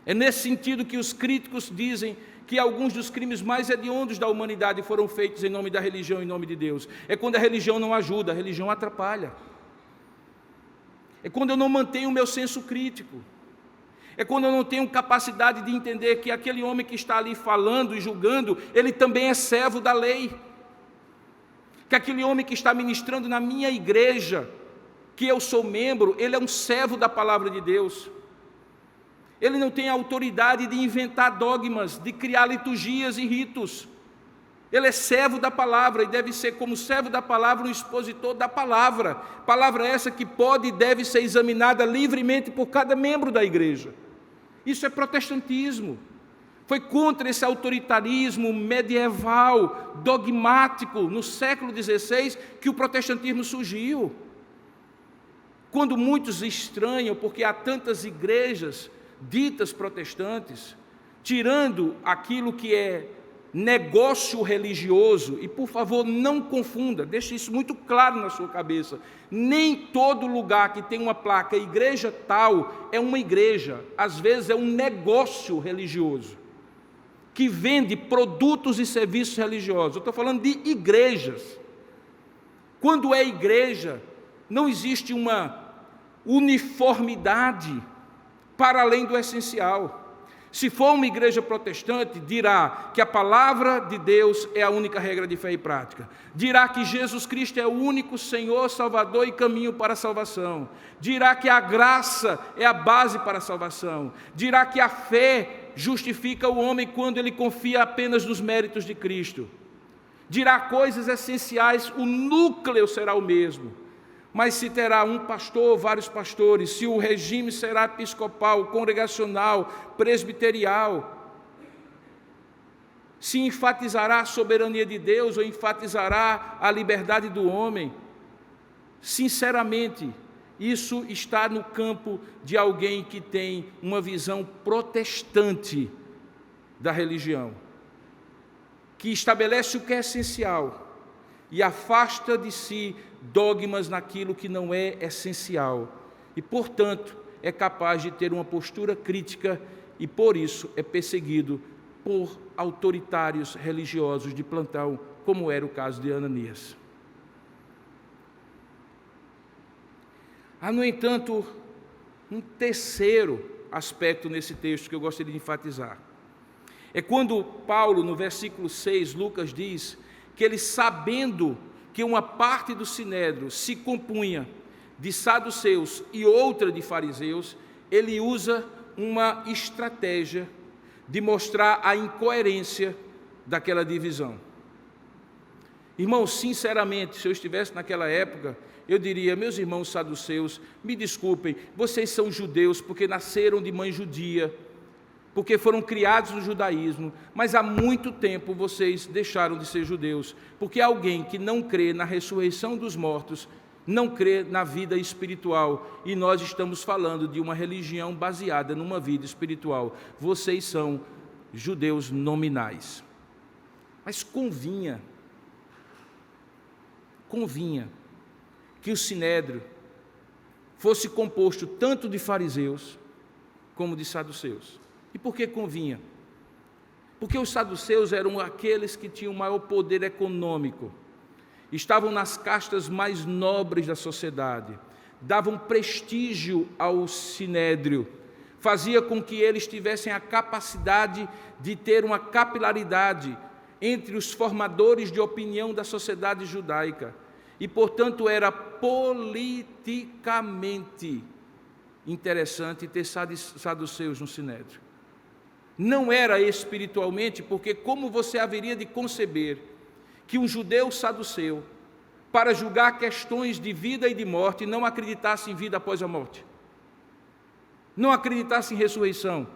É nesse sentido que os críticos dizem que alguns dos crimes mais hediondos da humanidade foram feitos em nome da religião, em nome de Deus. É quando a religião não ajuda, a religião atrapalha. É quando eu não mantenho o meu senso crítico. É quando eu não tenho capacidade de entender que aquele homem que está ali falando e julgando, ele também é servo da lei. Que aquele homem que está ministrando na minha igreja, que eu sou membro, ele é um servo da palavra de Deus. Ele não tem autoridade de inventar dogmas, de criar liturgias e ritos. Ele é servo da palavra e deve ser, como servo da palavra, um expositor da palavra. Palavra essa que pode e deve ser examinada livremente por cada membro da igreja. Isso é protestantismo. Foi contra esse autoritarismo medieval, dogmático, no século XVI, que o protestantismo surgiu. Quando muitos estranham, porque há tantas igrejas ditas protestantes, tirando aquilo que é negócio religioso, e por favor não confunda, deixe isso muito claro na sua cabeça, nem todo lugar que tem uma placa igreja tal é uma igreja, às vezes é um negócio religioso, que vende produtos e serviços religiosos. Eu estou falando de igrejas. Quando é igreja, não existe uma uniformidade para além do essencial. Se for uma igreja protestante, dirá que a palavra de Deus é a única regra de fé e prática. Dirá que Jesus Cristo é o único Senhor, Salvador e caminho para a salvação. Dirá que a graça é a base para a salvação. Dirá que a fé justifica o homem quando ele confia apenas nos méritos de Cristo. Dirá coisas essenciais, o núcleo será o mesmo. Mas se terá um pastor ou vários pastores, se o regime será episcopal, congregacional, presbiterial, se enfatizará a soberania de Deus ou enfatizará a liberdade do homem, sinceramente, isso está no campo de alguém que tem uma visão protestante da religião, que estabelece o que é essencial e afasta de si dogmas naquilo que não é essencial e, portanto, é capaz de ter uma postura crítica e, por isso, é perseguido por autoritários religiosos de plantão, como era o caso de Ananias. Há, no entanto, um terceiro aspecto nesse texto que eu gostaria de enfatizar. É quando Paulo, no versículo 6, Lucas diz que ele, sabendo que uma parte do sinédrio se compunha de saduceus e outra de fariseus, ele usa uma estratégia de mostrar a incoerência daquela divisão. Irmãos, sinceramente, se eu estivesse naquela época, eu diria: meus irmãos saduceus, me desculpem, vocês são judeus porque nasceram de mãe judia, porque foram criados no judaísmo, mas há muito tempo vocês deixaram de ser judeus, porque alguém que não crê na ressurreição dos mortos não crê na vida espiritual, e nós estamos falando de uma religião baseada numa vida espiritual. Vocês são judeus nominais. Mas convinha que o sinédrio fosse composto tanto de fariseus como de saduceus. E por que convinha? Porque os saduceus eram aqueles que tinham maior poder econômico, estavam nas castas mais nobres da sociedade, davam prestígio ao sinédrio, fazia com que eles tivessem a capacidade de ter uma capilaridade entre os formadores de opinião da sociedade judaica, e, portanto, era politicamente interessante ter saduceus no sinédrio. Não era espiritualmente, porque como você haveria de conceber que um judeu saduceu, para julgar questões de vida e de morte, não acreditasse em vida após a morte, não acreditasse em ressurreição,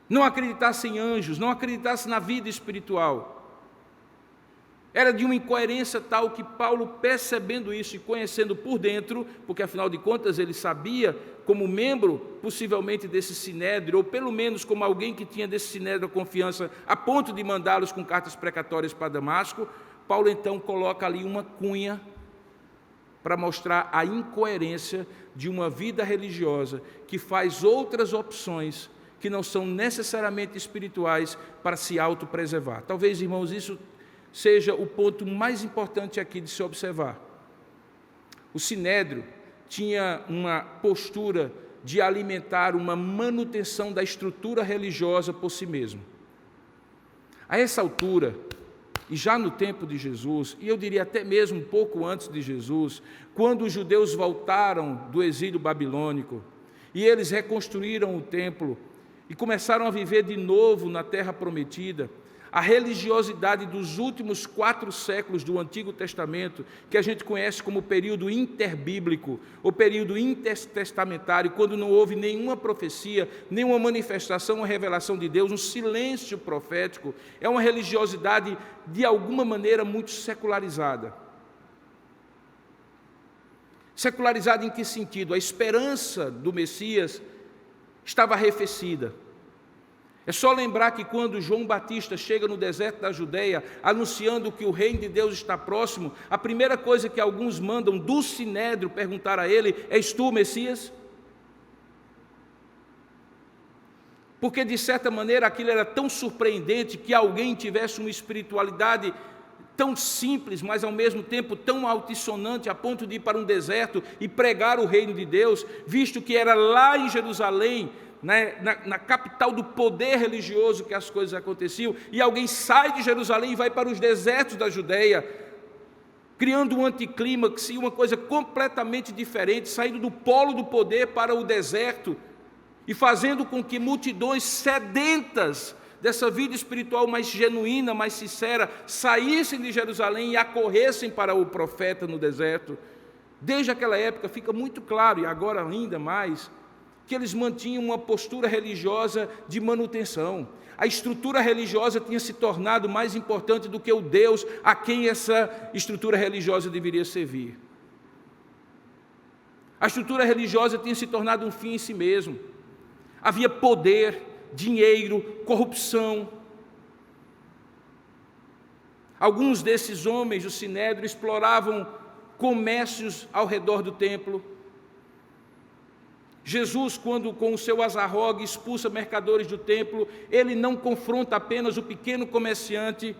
não acreditasse em anjos, não acreditasse na vida espiritual? Era de uma incoerência tal que Paulo, percebendo isso e conhecendo por dentro, porque afinal de contas ele sabia, como membro possivelmente desse sinédrio, ou pelo menos como alguém que tinha desse sinédrio a confiança, a ponto de mandá-los com cartas precatórias para Damasco, Paulo então coloca ali uma cunha para mostrar a incoerência de uma vida religiosa que faz outras opções que não são necessariamente espirituais para se autopreservar. Talvez, irmãos, isso seja o ponto mais importante aqui de se observar. O sinédrio tinha uma postura de alimentar uma manutenção da estrutura religiosa por si mesmo. A essa altura, e já no tempo de Jesus, e eu diria até mesmo um pouco antes de Jesus, quando os judeus voltaram do exílio babilônico, e eles reconstruíram o templo, e começaram a viver de novo na terra prometida, a religiosidade dos últimos 4 séculos do Antigo Testamento, que a gente conhece como período interbíblico, ou período intertestamentário, quando não houve nenhuma profecia, nenhuma manifestação ou revelação de Deus, um silêncio profético, é uma religiosidade de alguma maneira muito secularizada. Secularizada em que sentido? A esperança do Messias estava arrefecida. É só lembrar que quando João Batista chega no deserto da Judeia, anunciando que o reino de Deus está próximo, a primeira coisa que alguns mandam do sinédrio perguntar a ele: és tu o Messias? Porque, de certa maneira, aquilo era tão surpreendente que alguém tivesse uma espiritualidade tão simples, mas ao mesmo tempo tão altissonante, a ponto de ir para um deserto e pregar o reino de Deus, visto que era lá em Jerusalém, na capital do poder religioso, que as coisas aconteciam, e alguém sai de Jerusalém e vai para os desertos da Judeia, criando um anticlímax e uma coisa completamente diferente, saindo do polo do poder para o deserto, e fazendo com que multidões sedentas dessa vida espiritual mais genuína, mais sincera, saíssem de Jerusalém e acorressem para o profeta no deserto. Desde aquela época fica muito claro, e agora ainda mais, que eles mantinham uma postura religiosa de manutenção. A estrutura religiosa tinha se tornado mais importante do que o Deus a quem essa estrutura religiosa deveria servir. A estrutura religiosa tinha se tornado um fim em si mesmo. Havia poder, dinheiro, corrupção. Alguns desses homens do Sinédrio exploravam comércios ao redor do templo. Jesus, quando com o seu azarrogue expulsa mercadores do templo, ele não confronta apenas o pequeno comerciante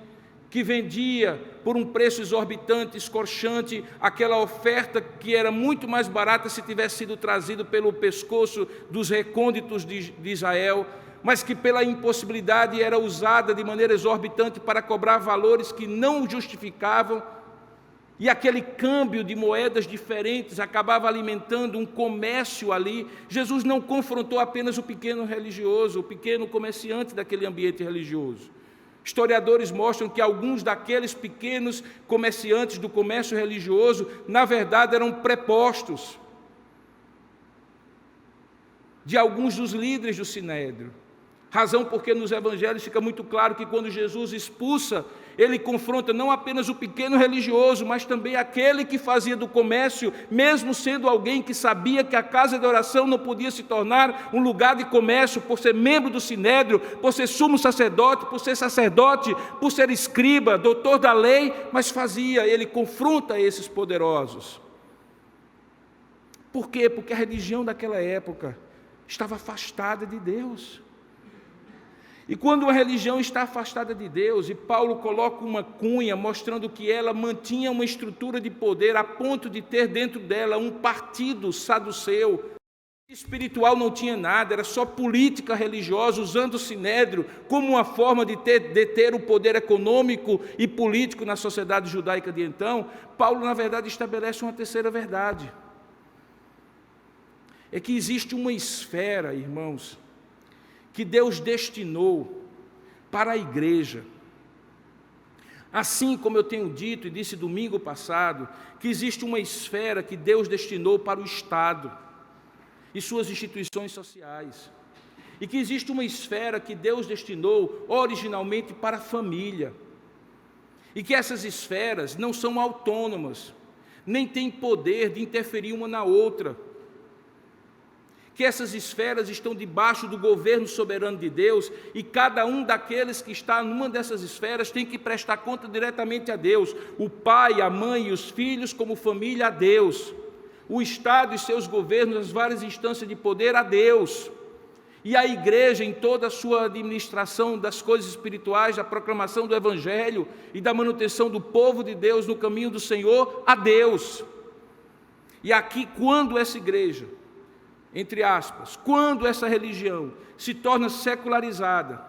que vendia por um preço exorbitante, escorchante, aquela oferta que era muito mais barata se tivesse sido trazido pelo pescoço dos recônditos de Israel, mas que pela impossibilidade era usada de maneira exorbitante para cobrar valores que não justificavam, e aquele câmbio de moedas diferentes acabava alimentando um comércio ali. Jesus não confrontou apenas o pequeno religioso, o pequeno comerciante daquele ambiente religioso. Historiadores mostram que alguns daqueles pequenos comerciantes do comércio religioso, na verdade, eram prepostos de alguns dos líderes do Sinédrio. Razão porque nos evangelhos fica muito claro que quando Jesus expulsa, ele confronta não apenas o pequeno religioso, mas também aquele que fazia do comércio, mesmo sendo alguém que sabia que a casa de oração não podia se tornar um lugar de comércio, por ser membro do Sinédrio, por ser sumo sacerdote, por ser escriba, doutor da lei, mas fazia, ele confronta esses poderosos. Por quê? Porque a religião daquela época estava afastada de Deus. E quando uma religião está afastada de Deus, e Paulo coloca uma cunha mostrando que ela mantinha uma estrutura de poder a ponto de ter dentro dela um partido saduceu, espiritual não tinha nada, era só política religiosa, usando o Sinédrio como uma forma de deter o poder econômico e político na sociedade judaica de então. Paulo, na verdade, estabelece uma terceira verdade. É que existe uma esfera, irmãos, que Deus destinou para a igreja. Assim como eu tenho dito e disse domingo passado, que existe uma esfera que Deus destinou para o Estado e suas instituições sociais. E que existe uma esfera que Deus destinou originalmente para a família. E que essas esferas não são autônomas, nem têm poder de interferir uma na outra. Que essas esferas estão debaixo do governo soberano de Deus e cada um daqueles que está numa dessas esferas tem que prestar conta diretamente a Deus. O pai, a mãe e os filhos como família a Deus. O Estado e seus governos, as várias instâncias de poder a Deus. E a igreja em toda a sua administração das coisas espirituais, da proclamação do Evangelho e da manutenção do povo de Deus no caminho do Senhor a Deus. E aqui, quando essa igreja, entre aspas, quando essa religião se torna secularizada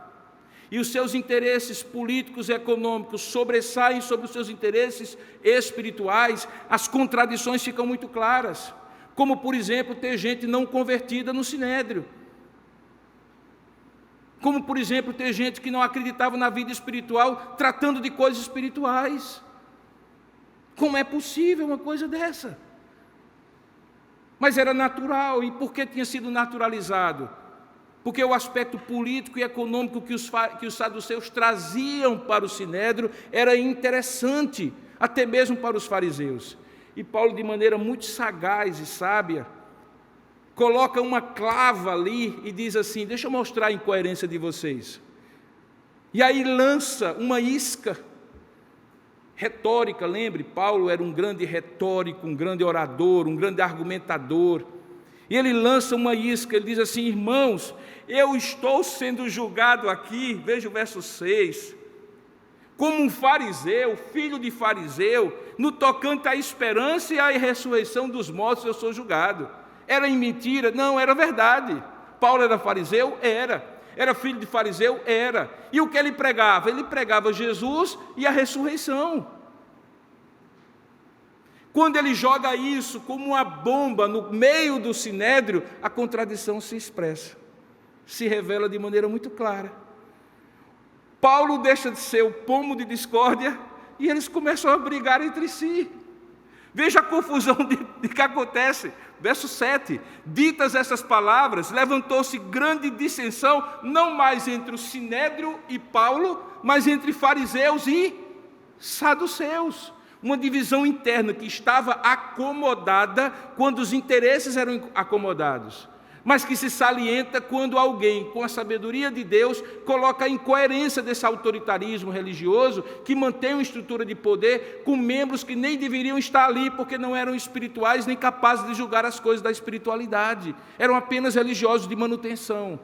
e os seus interesses políticos e econômicos sobressaem sobre os seus interesses espirituais, as contradições ficam muito claras, como, por exemplo, ter gente não convertida no Sinédrio, como, por exemplo, ter gente que não acreditava na vida espiritual tratando de coisas espirituais. Como é possível uma coisa dessa? Mas era natural. E por que tinha sido naturalizado? Porque o aspecto político e econômico que os saduceus traziam para o Sinédrio era interessante, até mesmo para os fariseus. E Paulo, de maneira muito sagaz e sábia, coloca uma clava ali e diz assim: deixa eu mostrar a incoerência de vocês. E aí lança uma isca retórica. Lembre, Paulo era um grande retórico, um grande orador, um grande argumentador. E ele lança uma isca, ele diz assim: irmãos, eu estou sendo julgado aqui, veja o verso 6, como um fariseu, filho de fariseu, no tocante à esperança e à ressurreição dos mortos eu sou julgado. Era em mentira? Não, era verdade. Paulo era fariseu? Era filho de fariseu? Era. E o que ele pregava? Ele pregava Jesus e a ressurreição. Quando ele joga isso como uma bomba no meio do Sinédrio, a contradição se expressa. se revela de maneira muito clara. Paulo deixa de ser o pomo de discórdia e eles começam a brigar entre si. Veja a confusão de que acontece. Verso 7, ditas essas palavras, levantou-se grande dissensão, não mais entre o sinédrio e Paulo, mas entre fariseus e saduceus. Uma divisão interna que estava acomodada quando os interesses eram acomodados, mas que se salienta quando alguém, com a sabedoria de Deus, coloca a incoerência desse autoritarismo religioso que mantém uma estrutura de poder com membros que nem deveriam estar ali porque não eram espirituais nem capazes de julgar as coisas da espiritualidade. Eram apenas religiosos de manutenção.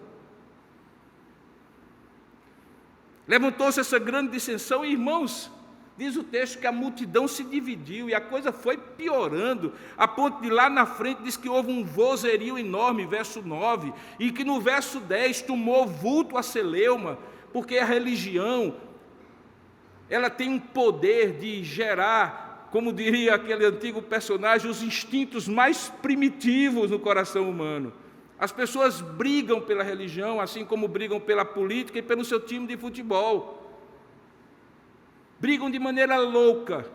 Levantou-se essa grande dissensão e, irmãos, diz o texto que a multidão se dividiu e a coisa foi piorando, a ponto de lá na frente diz que houve um vozerio enorme, verso 9, e que no verso 10 tomou vulto a celeuma, porque a religião, ela tem um poder de gerar, como diria aquele antigo personagem, os instintos mais primitivos no coração humano. As pessoas brigam pela religião, assim como brigam pela política e pelo seu time de futebol. Brigam de maneira louca,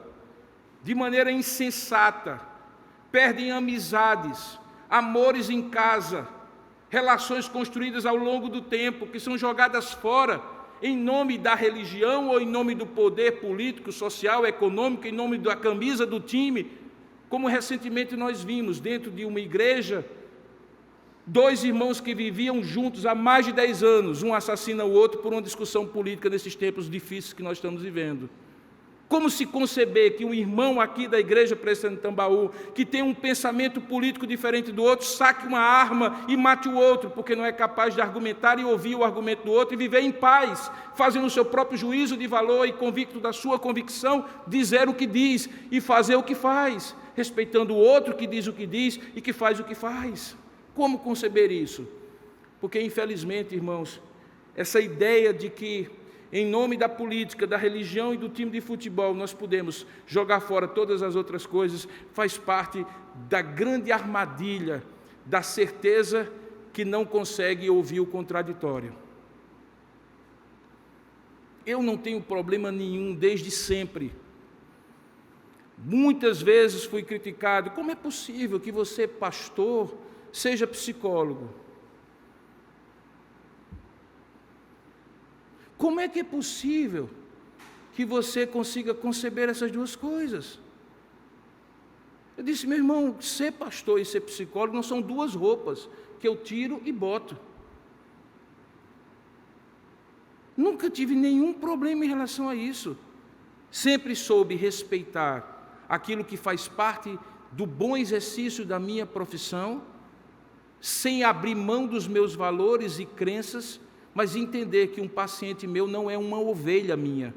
de maneira insensata, perdem amizades, amores em casa, relações construídas ao longo do tempo, que são jogadas fora, em nome da religião ou em nome do poder político, social, econômico, em nome da camisa do time, como recentemente nós vimos dentro de uma igreja, 2 irmãos que viviam juntos há mais de 10 anos, um assassina o outro por uma discussão política nesses tempos difíceis que nós estamos vivendo. Como se conceber que um irmão aqui da igreja presbiteriana de Tambaú, que tem um pensamento político diferente do outro, saque uma arma e mate o outro, porque não é capaz de argumentar e ouvir o argumento do outro e viver em paz, fazendo o seu próprio juízo de valor e convicto da sua convicção, dizer o que diz e fazer o que faz, respeitando o outro que diz o que diz e que faz o que faz. Como conceber isso? Porque, infelizmente, irmãos, essa ideia de que, em nome da política, da religião e do time de futebol, nós podemos jogar fora todas as outras coisas, faz parte da grande armadilha da certeza que não consegue ouvir o contraditório. Eu não tenho problema nenhum desde sempre. Muitas vezes fui criticado. Como é possível que você, pastor, seja psicólogo? Como é que é possível que você consiga conceber essas duas coisas? Eu disse, meu irmão, ser pastor e ser psicólogo não são duas roupas que eu tiro e boto. Nunca tive nenhum problema em relação a isso. Sempre soube respeitar aquilo que faz parte do bom exercício da minha profissão, sem abrir mão dos meus valores e crenças, mas entender que um paciente meu não é uma ovelha minha.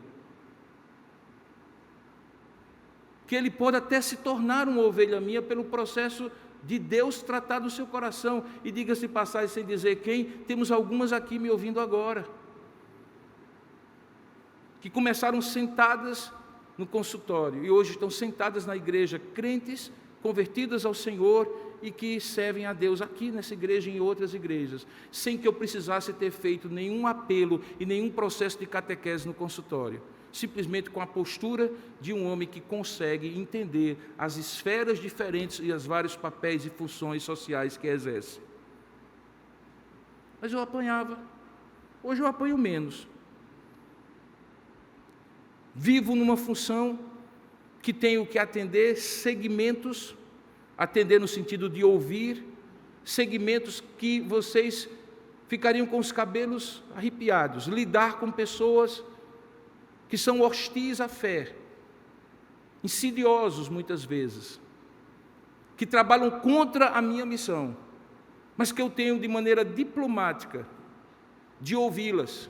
Que ele pode até se tornar uma ovelha minha pelo processo de Deus tratar do seu coração. E diga-se passagem, sem dizer quem, temos algumas aqui me ouvindo agora, que começaram sentadas no consultório e hoje estão sentadas na igreja, crentes, convertidas ao Senhor e que servem a Deus aqui nessa igreja e em outras igrejas, sem que eu precisasse ter feito nenhum apelo e nenhum processo de catequese no consultório, simplesmente com a postura de um homem que consegue entender as esferas diferentes e os vários papéis e funções sociais que exerce. Mas eu apanhava, hoje eu apanho menos. Vivo numa função que tenho que atender segmentos, atender no sentido de ouvir, segmentos que vocês ficariam com os cabelos arrepiados, lidar com pessoas que são hostis à fé, insidiosos muitas vezes, que trabalham contra a minha missão, mas que eu tenho de maneira diplomática de ouvi-las,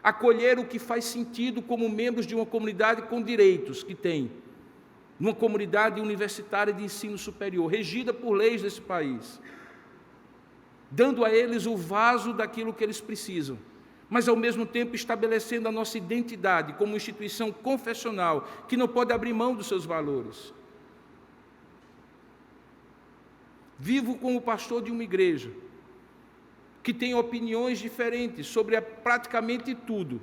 acolher o que faz sentido como membros de uma comunidade com direitos que tem, numa comunidade universitária de ensino superior, regida por leis desse país, dando a eles o vaso daquilo que eles precisam, mas ao mesmo tempo estabelecendo a nossa identidade como instituição confessional, que não pode abrir mão dos seus valores. Vivo como pastor de uma igreja, que tem opiniões diferentes sobre praticamente tudo,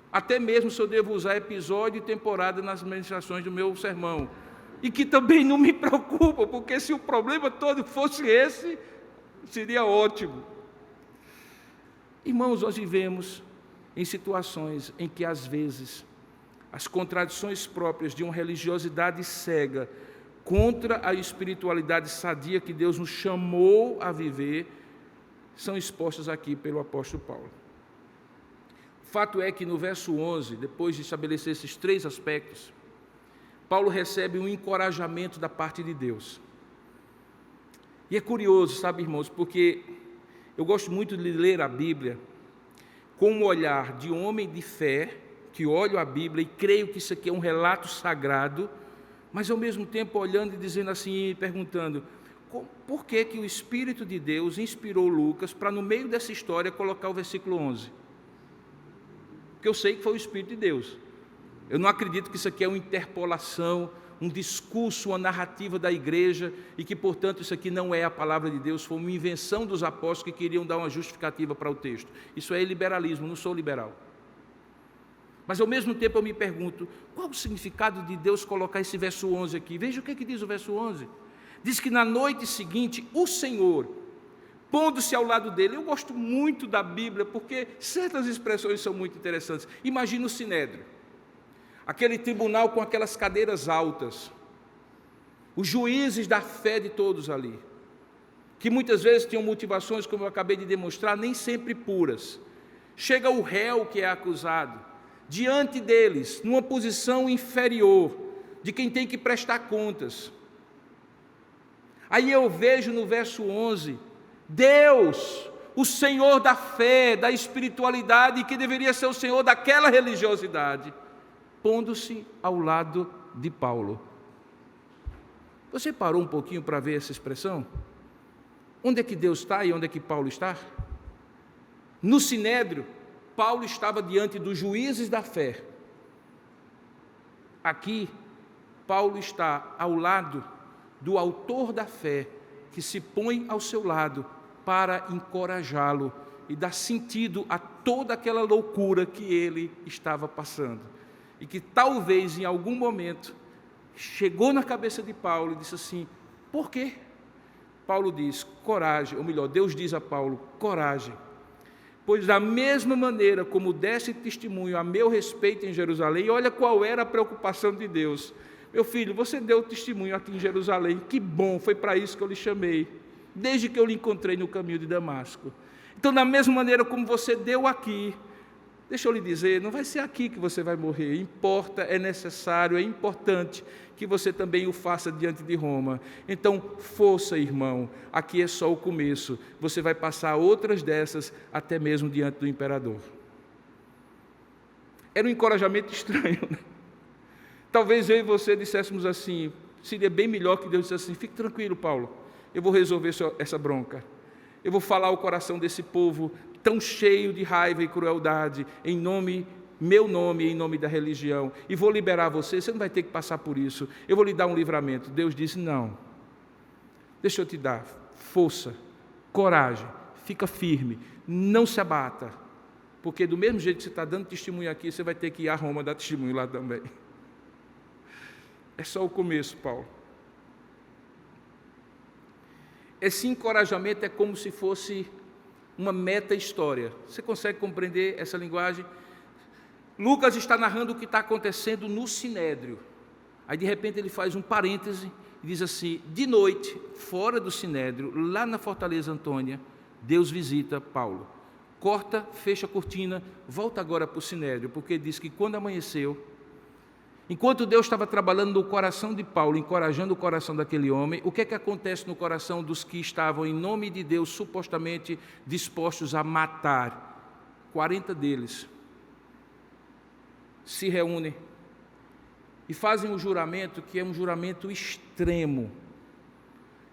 até mesmo se eu devo usar episódio e temporada nas ministrações do meu sermão, e que também não me preocupa, porque se o problema todo fosse esse, seria ótimo. Irmãos, nós vivemos em situações em que, às vezes, as contradições próprias de uma religiosidade cega contra a espiritualidade sadia que Deus nos chamou a viver, são expostas aqui pelo apóstolo Paulo. O fato é que no verso 11, depois de estabelecer esses três aspectos, Paulo recebe um encorajamento da parte de Deus. E é curioso, sabe, irmãos, porque eu gosto muito de ler a Bíblia com um olhar de homem de fé, que olho a Bíblia e creio que isso aqui é um relato sagrado, mas ao mesmo tempo olhando e dizendo assim, perguntando, por que que o Espírito de Deus inspirou Lucas para no meio dessa história colocar o versículo 11? Porque eu sei que foi o Espírito de Deus. Eu não acredito que isso aqui é uma interpolação, um discurso, uma narrativa da igreja, e que, portanto, isso aqui não é a palavra de Deus, foi uma invenção dos apóstolos que queriam dar uma justificativa para o texto. Isso é liberalismo, não sou liberal. Mas, ao mesmo tempo, eu me pergunto, qual o significado de Deus colocar esse verso 11 aqui? Veja o que diz o verso 11. Diz que na noite seguinte, o Senhor, pondo-se ao lado dele, eu gosto muito da Bíblia, porque certas expressões são muito interessantes. Imagina o Sinédrio, aquele tribunal com aquelas cadeiras altas, os juízes da fé de todos ali, que muitas vezes tinham motivações, como eu acabei de demonstrar, nem sempre puras. Chega o réu que é acusado, diante deles, numa posição inferior, de quem tem que prestar contas. Aí eu vejo no verso 11, Deus, o Senhor da fé, da espiritualidade, que deveria ser o Senhor daquela religiosidade, pondo-se ao lado de Paulo. Você parou um pouquinho para ver essa expressão? Onde é que Deus está e onde é que Paulo está? No Sinédrio, Paulo estava diante dos juízes da fé. Aqui, Paulo está ao lado do autor da fé, que se põe ao seu lado para encorajá-lo e dar sentido a toda aquela loucura que ele estava passando. E que talvez em algum momento chegou na cabeça de Paulo e disse assim, por quê? Paulo diz, coragem, ou melhor, Deus diz a Paulo, coragem, pois da mesma maneira como desse testemunho a meu respeito em Jerusalém, olha qual era a preocupação de Deus, meu filho, você deu testemunho aqui em Jerusalém, que bom, foi para isso que eu lhe chamei, desde que eu lhe encontrei no caminho de Damasco. Então, da mesma maneira como você deu aqui, deixa eu lhe dizer, não vai ser aqui que você vai morrer, importa, é necessário, é importante que você também o faça diante de Roma. Então, força, irmão, aqui é só o começo, você vai passar outras dessas, até mesmo diante do imperador. Era um encorajamento estranho, né? Talvez eu e você disséssemos assim, seria bem melhor que Deus dissesse assim, fique tranquilo, Paulo, eu vou resolver essa bronca, eu vou falar o coração desse povo tão cheio de raiva e crueldade, em meu nome e em nome da religião, e vou liberar você não vai ter que passar por isso, eu vou lhe dar um livramento. Deus disse, não, deixa eu te dar força, coragem, fica firme, não se abata, porque do mesmo jeito que você está dando testemunho aqui, você vai ter que ir a Roma dar testemunho lá também. É só o começo, Paulo. Esse encorajamento é como se fosse uma meta-história. Você consegue compreender essa linguagem? Lucas está narrando o que está acontecendo no Sinédrio. Aí, de repente, ele faz um parêntese e diz assim, de noite, fora do Sinédrio, lá na Fortaleza Antônia, Deus visita Paulo. Corta, fecha a cortina, volta agora para o Sinédrio, porque diz que quando amanheceu, enquanto Deus estava trabalhando no coração de Paulo, encorajando o coração daquele homem, o que é que acontece no coração dos que estavam, em nome de Deus, supostamente dispostos a matar? 40 deles se reúnem e fazem um juramento que é um juramento extremo.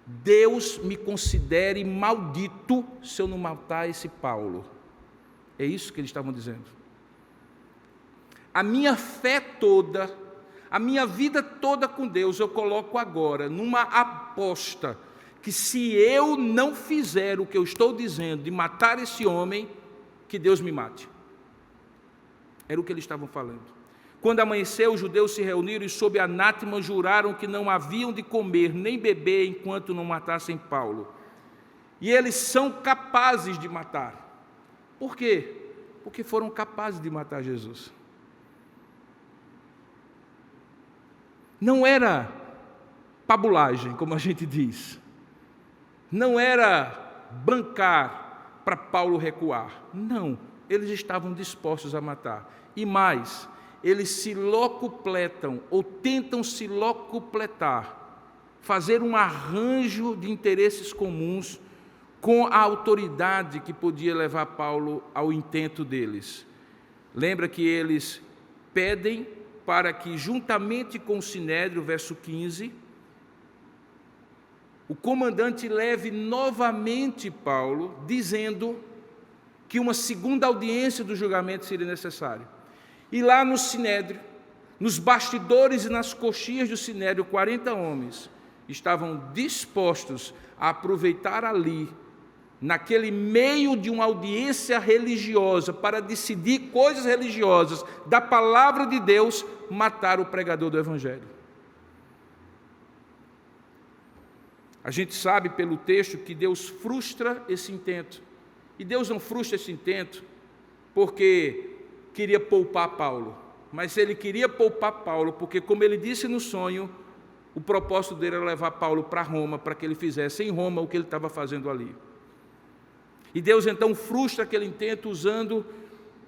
Deus me considere maldito se eu não matar esse Paulo. É isso que eles estavam dizendo. A minha fé toda, a minha vida toda com Deus, eu coloco agora numa aposta que se eu não fizer o que eu estou dizendo, de matar esse homem, que Deus me mate. Era o que eles estavam falando. Quando amanheceu, os judeus se reuniram e sob anátema juraram que não haviam de comer nem beber enquanto não matassem Paulo. E eles são capazes de matar. Por quê? Porque foram capazes de matar Jesus. Não era pabulagem, como a gente diz. Não era bancar para Paulo recuar. Não, eles estavam dispostos a matar. E mais, eles se locupletam, ou tentam se locupletar, fazer um arranjo de interesses comuns com a autoridade que podia levar Paulo ao intento deles. Lembra que eles pedem para que, juntamente com o Sinédrio, verso 15, o comandante leve novamente Paulo, dizendo que uma segunda audiência do julgamento seria necessária. E lá no Sinédrio, nos bastidores e nas coxias do Sinédrio, 40 homens estavam dispostos a aproveitar ali, naquele meio de uma audiência religiosa, para decidir coisas religiosas da palavra de Deus, matar o pregador do Evangelho. A gente sabe pelo texto que Deus frustra esse intento. E Deus não frustra esse intento porque queria poupar Paulo, mas ele queria poupar Paulo porque, como ele disse no sonho, o propósito dele era levar Paulo para Roma, para que ele fizesse em Roma o que ele estava fazendo ali. E Deus então frustra aquele intento usando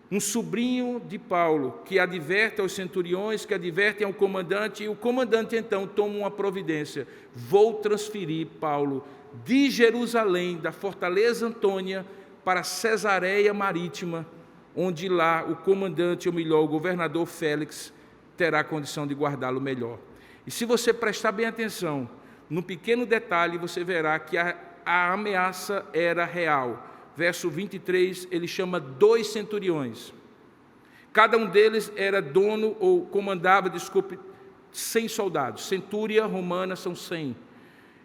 um sobrinho de Paulo, que adverte aos centuriões, que advertem ao comandante, e o comandante então toma uma providência: vou transferir Paulo de Jerusalém, da fortaleza Antônia, para Cesareia Marítima, onde lá o comandante, ou melhor, o governador Félix, terá condição de guardá-lo melhor. E se você prestar bem atenção, num pequeno detalhe, você verá que a ameaça era real. Verso 23, ele chama 2 centuriões. Cada um deles era dono ou comandava, 100 soldados. Centúria romana são 100.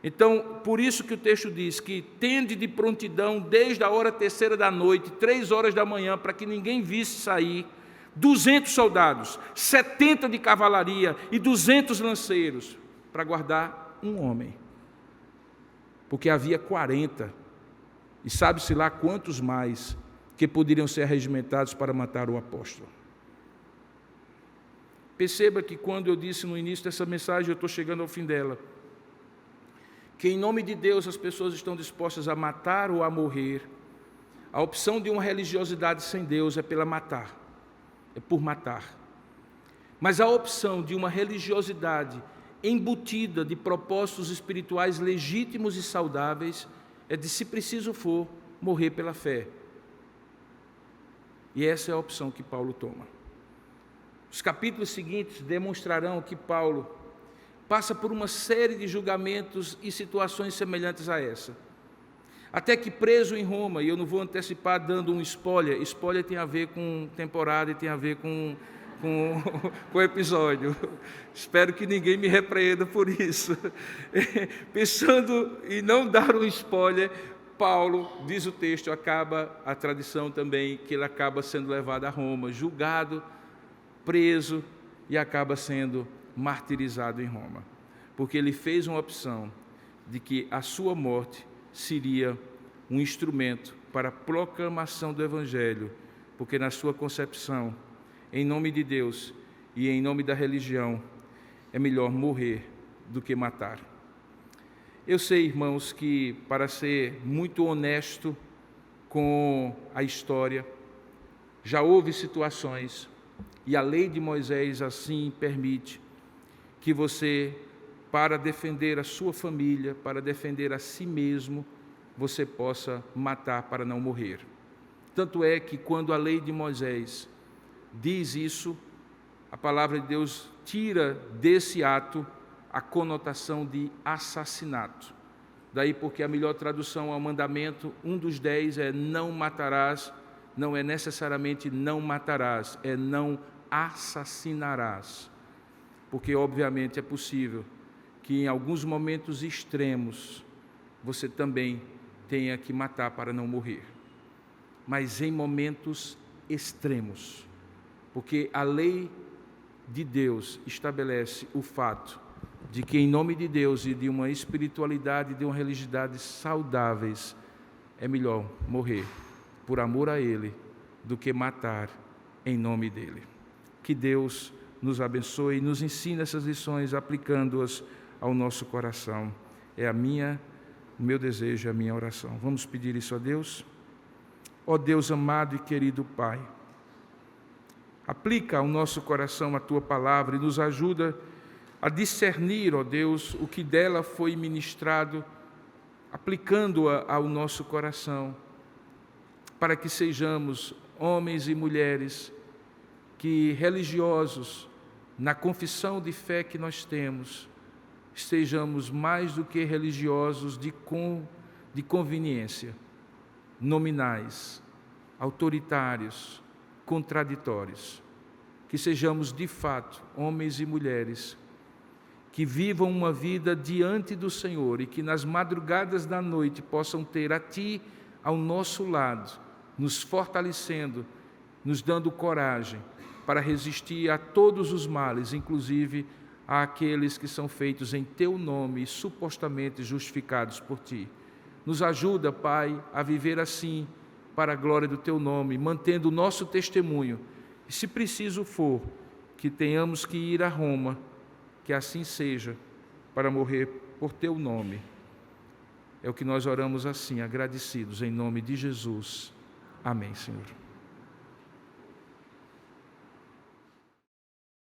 Então, por isso que o texto diz que tende de prontidão desde a hora 3ª da noite, 3 horas da manhã, para que ninguém visse sair, 200 soldados, 70 de cavalaria e 200 lanceiros, para guardar um homem. Porque havia 40. E sabe-se lá quantos mais que poderiam ser arregimentados para matar o apóstolo. Perceba que quando eu disse no início dessa mensagem, eu estou chegando ao fim dela, que em nome de Deus as pessoas estão dispostas a matar ou a morrer. A opção de uma religiosidade sem Deus é pela matar, é por matar. Mas a opção de uma religiosidade embutida de propósitos espirituais legítimos e saudáveis é de, se preciso for, morrer pela fé. E essa é a opção que Paulo toma. Os capítulos seguintes demonstrarão que Paulo passa por uma série de julgamentos e situações semelhantes a essa. Até que preso em Roma, e eu não vou antecipar dando um spoiler tem a ver com temporada e tem a ver com o episódio. Espero que ninguém me repreenda por isso. Pensando em não dar um spoiler, Paulo, diz o texto, acaba, a tradição também, que ele acaba sendo levado a Roma, julgado, preso e acaba sendo martirizado em Roma. Porque ele fez uma opção de que a sua morte seria um instrumento para a proclamação do Evangelho, porque na sua concepção, em nome de Deus e em nome da religião, é melhor morrer do que matar. Eu sei, irmãos, que para ser muito honesto com a história, já houve situações, e a lei de Moisés assim permite, que você, para defender a sua família, para defender a si mesmo, você possa matar para não morrer. Tanto é que quando a lei de Moisés diz isso, a palavra de Deus tira desse ato a conotação de assassinato. Daí porque a melhor tradução ao mandamento, um dos 10 é não matarás, não é necessariamente não matarás, é não assassinarás. Porque obviamente é possível que em alguns momentos extremos você também tenha que matar para não morrer. Mas em momentos extremos, porque a lei de Deus estabelece o fato de que, em nome de Deus e de uma espiritualidade, de uma religiosidade saudáveis, é melhor morrer por amor a Ele do que matar em nome dEle. Que Deus nos abençoe e nos ensine essas lições, aplicando-as ao nosso coração. É o meu desejo, a minha oração. Vamos pedir isso a Deus? Ó Deus amado e querido Pai, aplica ao nosso coração a Tua palavra e nos ajuda a discernir, ó Deus, o que dela foi ministrado, aplicando-a ao nosso coração, para que sejamos homens e mulheres que, religiosos, na confissão de fé que nós temos, estejamos mais do que religiosos de conveniência, nominais, autoritários, contraditórios. Que sejamos, de fato, homens e mulheres que vivam uma vida diante do Senhor e que nas madrugadas da noite possam ter a Ti ao nosso lado, nos fortalecendo, nos dando coragem para resistir a todos os males, inclusive àqueles que são feitos em Teu nome e supostamente justificados por Ti. Nos ajuda, Pai, a viver assim, para a glória do Teu nome, mantendo o nosso testemunho. E, se preciso for, que tenhamos que ir a Roma, que assim seja, para morrer por Teu nome. É o que nós oramos assim, agradecidos, em nome de Jesus. Amém, Senhor.